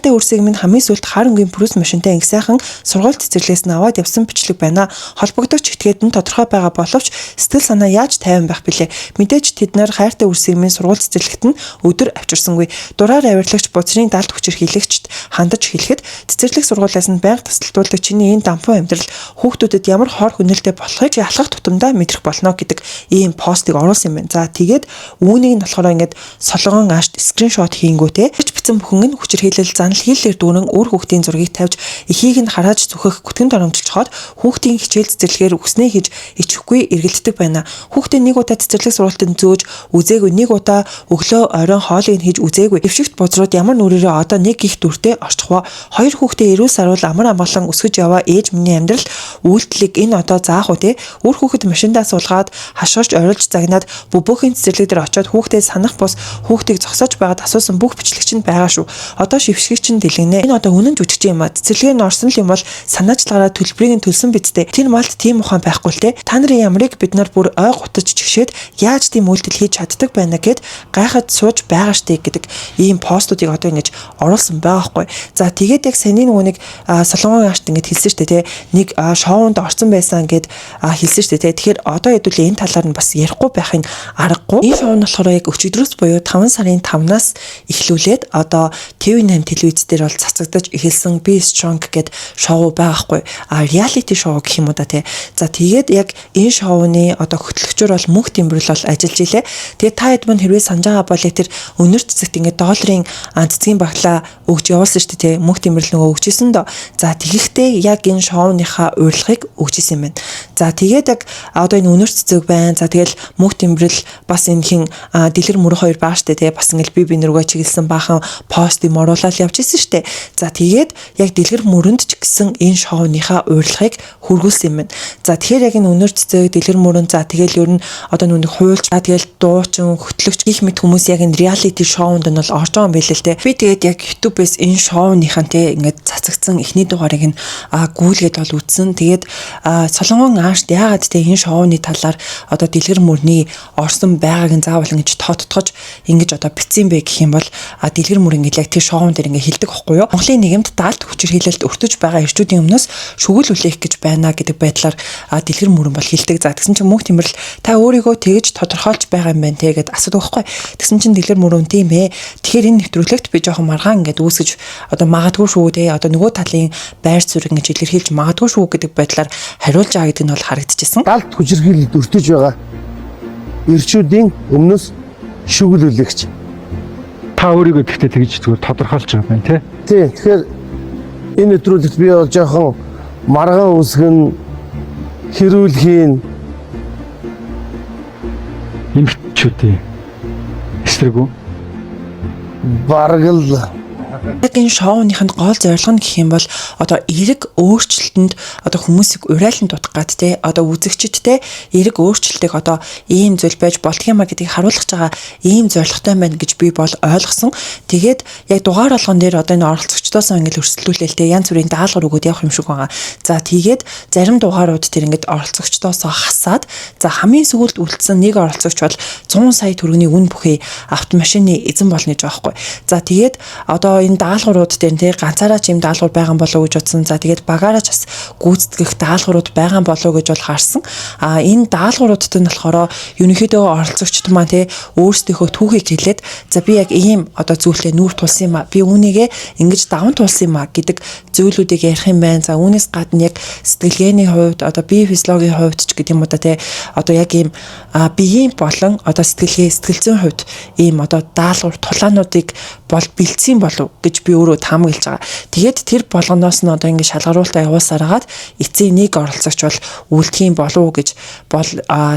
хайртай үрсийг минь хамгийн сүүлд харангийн прүс машинтай инг сайхан сургууль цэцэрлэгээс нь аваад явсан бичлэг байна. Холбогдогч этгээд нь тодорхой байгаа боловч сэтгэл санаа яаж тайван байх билээ. Мэдээж тэд нар хайртай үрсийг минь сургууль цэцэрлэгт нь өдөр авчирсангүй. Дураар авирлагч буцрын далд хүчирхийлэгчд хандаж хэлэхэд цэцэрлэг сургуулиас нь байнга тасалдуулдаг чиний энэ дампуу амьдрал хүүхдүүдэд ямар хор хүнэлтэд болохыг ялхах тутамдаа мэдрэх болно гэдэг ийм постыг оруулсан юм байна. За тэгээд үүнийг нь болохоор ингээд Солонгон аашд скриншот хийнгүүтээ бичсэн бүхэн нь хүчирхийлэл занал хийлээр дүүрэн өөр хүүхдийн зургийг тавьж эхийг нь харааж зүхэх күтгэнд оромжилж хаад хүүхдийн хичээл цэцэрлэгээр үгснээ хийж ичихгүй эргэлддэг байна. Хүүхдийн нэг удаа цэцэрлэг сургалтанд зөөж үзээгүй, нэг удаа өглөө оройн хоолыг хийж үзээгүй. Дэвшигт бозрууд ямар нүрээрээ одоо нэг их дүртэй орчих вэ? Хоёр хүүхдээ эрүүл сарвал амар амгалан өсгөж яваа ээж миний амьдрал үйлдэлийг энэ одоо заах уу те? Өөр хүүхэд машиндаа суулгаад хашгирч орилж загнаад бүбөхийн цэцэрлэг дээр очиод хүүхдээ санах бус хүүхдийг зогсоож байгаад асуусан бүх бичлэгч нь байгаа шүү. Одоо шившгийг чинь дэлгэнэ. Энэ одоо үнэн жүжигч юм а. Цэцэрлэгээр нь орсон л юм бол санаачлагаараа төлбөрийг нь төлсөн биз дээ. Тэр малд тийм ухаан байхгүй л те. Та нарын ямрыг бид нар бүр ой гутаж чигшээд яаж тийм үйлдэл хийж чаддаг байна гэд гайхаад сууж байгаа штэ гэдэг ийм постуудыг одоо ингэж оруулсан байгаа байхгүй. За тэгээд яг саний нөгөөнийг Солонгон солонгон аашд ингээд хэлсэн шүү дээ. Нэг шоунд орсон байсан гэд хэлсэн шүү дээ. Тэгэхээр одоо хэдүүлээ энэ талаар нь бас ярихгүй байхын аргагүй. Энэ шоу нь болохоор яг өчигдрөөс буюу 5 сарын 5-наас эхлүүлээд одоо TV8 телевиз дээр бол цацагдаж эхэлсэн Be Strong гэд шоу байгаахгүй. Reality шоу гэх юм уу да тий. За тэгээд яг энэ шоуны одоо хөтлөгчөөр бол Мөнх Тэмбэрэл бол ажиллаж илээ. Тэгээд та хэд мөн хэрвээ санаж байгаа бол тэр өнөр цэцэгт ингээд долларын цэцгийн баглаа өгч явуулсан шүү дээ. Мөнх Тэмбэрэл нөгөө өгчээсэн доо. За тэгэхдээ яг энэ шоуныхаа урилгыг өгчээсэн юм байна. За тэгээд яг одоо энэ өнөр цэцэг байна. За тэгэл Мөнх Тэмбэрэл бас энэ хин Дэлгэр мөрөг хоёр баа штэ тий. Бас ингээд би нэргээ чиглэсэн баахан пост юм оруулаад явж исэн штэ. За тэгээд яг Дэлгэр мөрөнд ч гэсэн энэ шоуныхаа урилгыг хөргүүлсэн юм байна. За тэгэхээр яг энэ өнөр цэцэг Дэлгэр мөрөнд за тэгэл ер нь одоо нүг хуйлч тэгэл дуучин хөтлөгч гих мэт хүмүүс яг энэ reality шоунд нь бол орж байгаа юм билээ л те. Би тэгээд яг YouTube-ээс энэ шоуныхан те ингээд цацагдсан эхний дугаарыг нь гүйлгээд бол үзсэн. Тэгээд Солонгон аашд яагаад те энэ шоуны талаар одоо Дэлгэр мөрний орсон байгааг нь заавал ингэж тоотгож ингэж одоо битсэн бэ гэх юм бол Дэлгэр мөр ингээд яг тэр шоун дээр ингээд хэлдэг байхгүй юу? Монголын нийгэмд даалт хүчээр хилэлт өртөж байгаа ирчүүдийн өмнөөс шүгүүлүүлэх гэж байна гэдэг байдлаар Дэлгэр мөрөн бол хэлдэг. За тэгсэн чинь Мөнх Тэмбэрэл та өөрийгөө тэгж тодорхойлж байгаа юм байна те гэд асуудаг байхгүй. Тэгсэн чинь Дэлгэр мөрөн тийм ээ. Тэгэхээр энэ нэвтрүүлэгт би жоохон маргаан ингээд үүсгэж одоо магадгүй шүү те одоо нөгөө талын байр суурь ингэж илэрхийлж магадгүй шүү гэдэг байдлаар хариулж байгаа гэдэг нь бол харагдчихсан.
Даалт хүчээр хилэлт өртөж байгаа ирчүүдийн өмнөөс шүглүүлэгч
та өөрийгөө тэгтээ тэгж зүгээр тодорхойлж байгаа байна тий.
Тий. Тэгэхээр энэ нэвтрүүлэгт би бол жоохон маргаан үсгэн хэрүүлхийн
эмчүүдийн эсрэг үү?
бараг л
Яг энэ шоуныханд гол зорилго нь гэх юм бол одоо эрэг өөрчлөлтөнд одоо хүмүүсийг урайлан дутгаад те одоо үзэгчдтэй эрэг өөрчлөлтийг одоо ийм зүйл байж болдго юм а гэдгийг харуулж байгаа ийм зорилготой байна гэж би бол ойлгосон. Тэгээд яг дугаар болгон дээр одоо энэ оролцогчдоос ингээд өрсөлдүүлээл те янз бүрийн даалгавар өгөөд явах юм шиг байгаа. За тэгээд зарим дугаарууд тэр ингээд оролцогчдоос хасаад за хамгийн сүүлд үлдсэн нэг оролцогч бол 100 сая төгрөгийн үн бүхий автомашины эзэн болно гэж байгаа хгүй. За тэгээд одоо энэ даалгаврууд дээр тий ганцаараа ч юм даалгавар байгаа болов уу гэж бодсон. За тэгээд багаараач бас гүйцэтгэх даалгаврууд байгаа болов уу гэж бол харсан. Энэ даалгавруудад нь болохоор ерөнхийдөө оролцогчд маань тий өөрсдийнхөө түүхийг хэлээд за би яг ийм одоо зүйлээ нүүр тулсан юм а. Би үүнийгээ ингэж даван тулсан юм а гэдэг зүйлүүдийг ярих юм байна. За үүнээс гадна яг сэтгэлгээний хувьд одоо бие физиологийн хувьд ч гэдэг юм уу да тий одоо яг ийм биеийн болон одоо сэтгэл зүйн хувьд ийм одоо даалгавар тулаануудыг бол бэлдсэн болов гэж би өөрөө таамаглаж байгаа. Тэгээд тэр болгоноос нь одоо ингэ шалгаруулалтаа явуулсаар хагаад эцсийн нэг оролцогч бол үлдэх юм болов уу гэж бол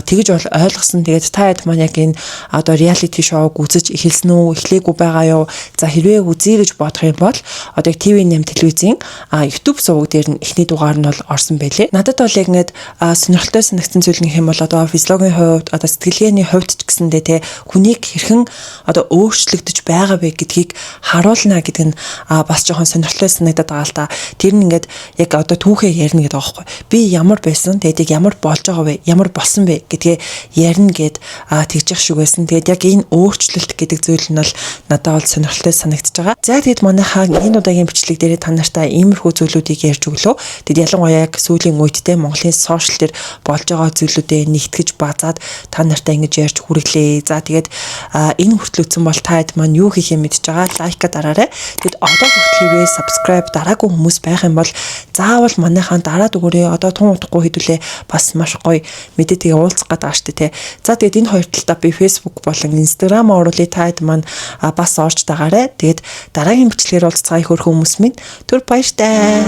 тэгж бол ойлгосон. Тэгээд та хэд маань яг энэ одоо reality шоуг үзэж эхэлсэн үү, эхлээгүй байгаа юу? За хэрвээ үзье гэж бодох юм бол одоо яг TV8 телевизийн YouTube суваг дээр нь эхний дугаар нь бол орсон байлээ. Надад бол яг ингэж сонирхолтой санагдсан зүйл нэг юм бол одоо физиологийн хувьд одоо сэтгэлгээний хувьд ч гэсэндээ те хүнийг хэрхэн одоо өөрчлөгдөж байгаа вэ гэдгийг харуулна гэдэг нь бас жоохон сонирхолтой санагдаад байгаа л та. Тэр нь ингээд яг одоо түүхээ ярина гэдэг байгаа байхгүй. Би ямар байсан, тэгээд яг ямар болж байгаа вэ? Ямар болсон бэ гэдгээ ярина гэд тэгж явах шиг байсан. Тэгээд яг энэ өөрчлөлт гэдэг зүйл нь бол надад бол сонирхолтой санагдаж байгаа. За тэгээд манайхаа энэ удаагийн бичлэг дээр та нартай иймэрхүү зүйлүүдийг ярьж өглөө. Тэгэд ялангуяа яг сүүлийн үедтэй Монголын сошиал дээр болж байгаа зүйлүүдээ нэгтгэж базаад та нартай ингэж ярьж хүргэлээ. За тэгээд энэ хүртлүүлсэн бол та хэд маань юу хийх юм мэдж байгаа лайка дараарай. Тэгэд одоо хүртэл subscribe дараагүй хүмүүс байх юм бол заавал манайхаа дараад өгөөрэй. Одоо тун утгагүй хэдүүлээ бас маш гоё мэдээтэй уулзах гэдэг ааштай те. За тэгэд энэ хоёр талдаа би Facebook болон Instagram оруулъя. Та хэд маань бас орж дагаарай. Тэгэд дараагийн бичлэгээр уулзцаая хөрх хүмүүс минь түр баяртай.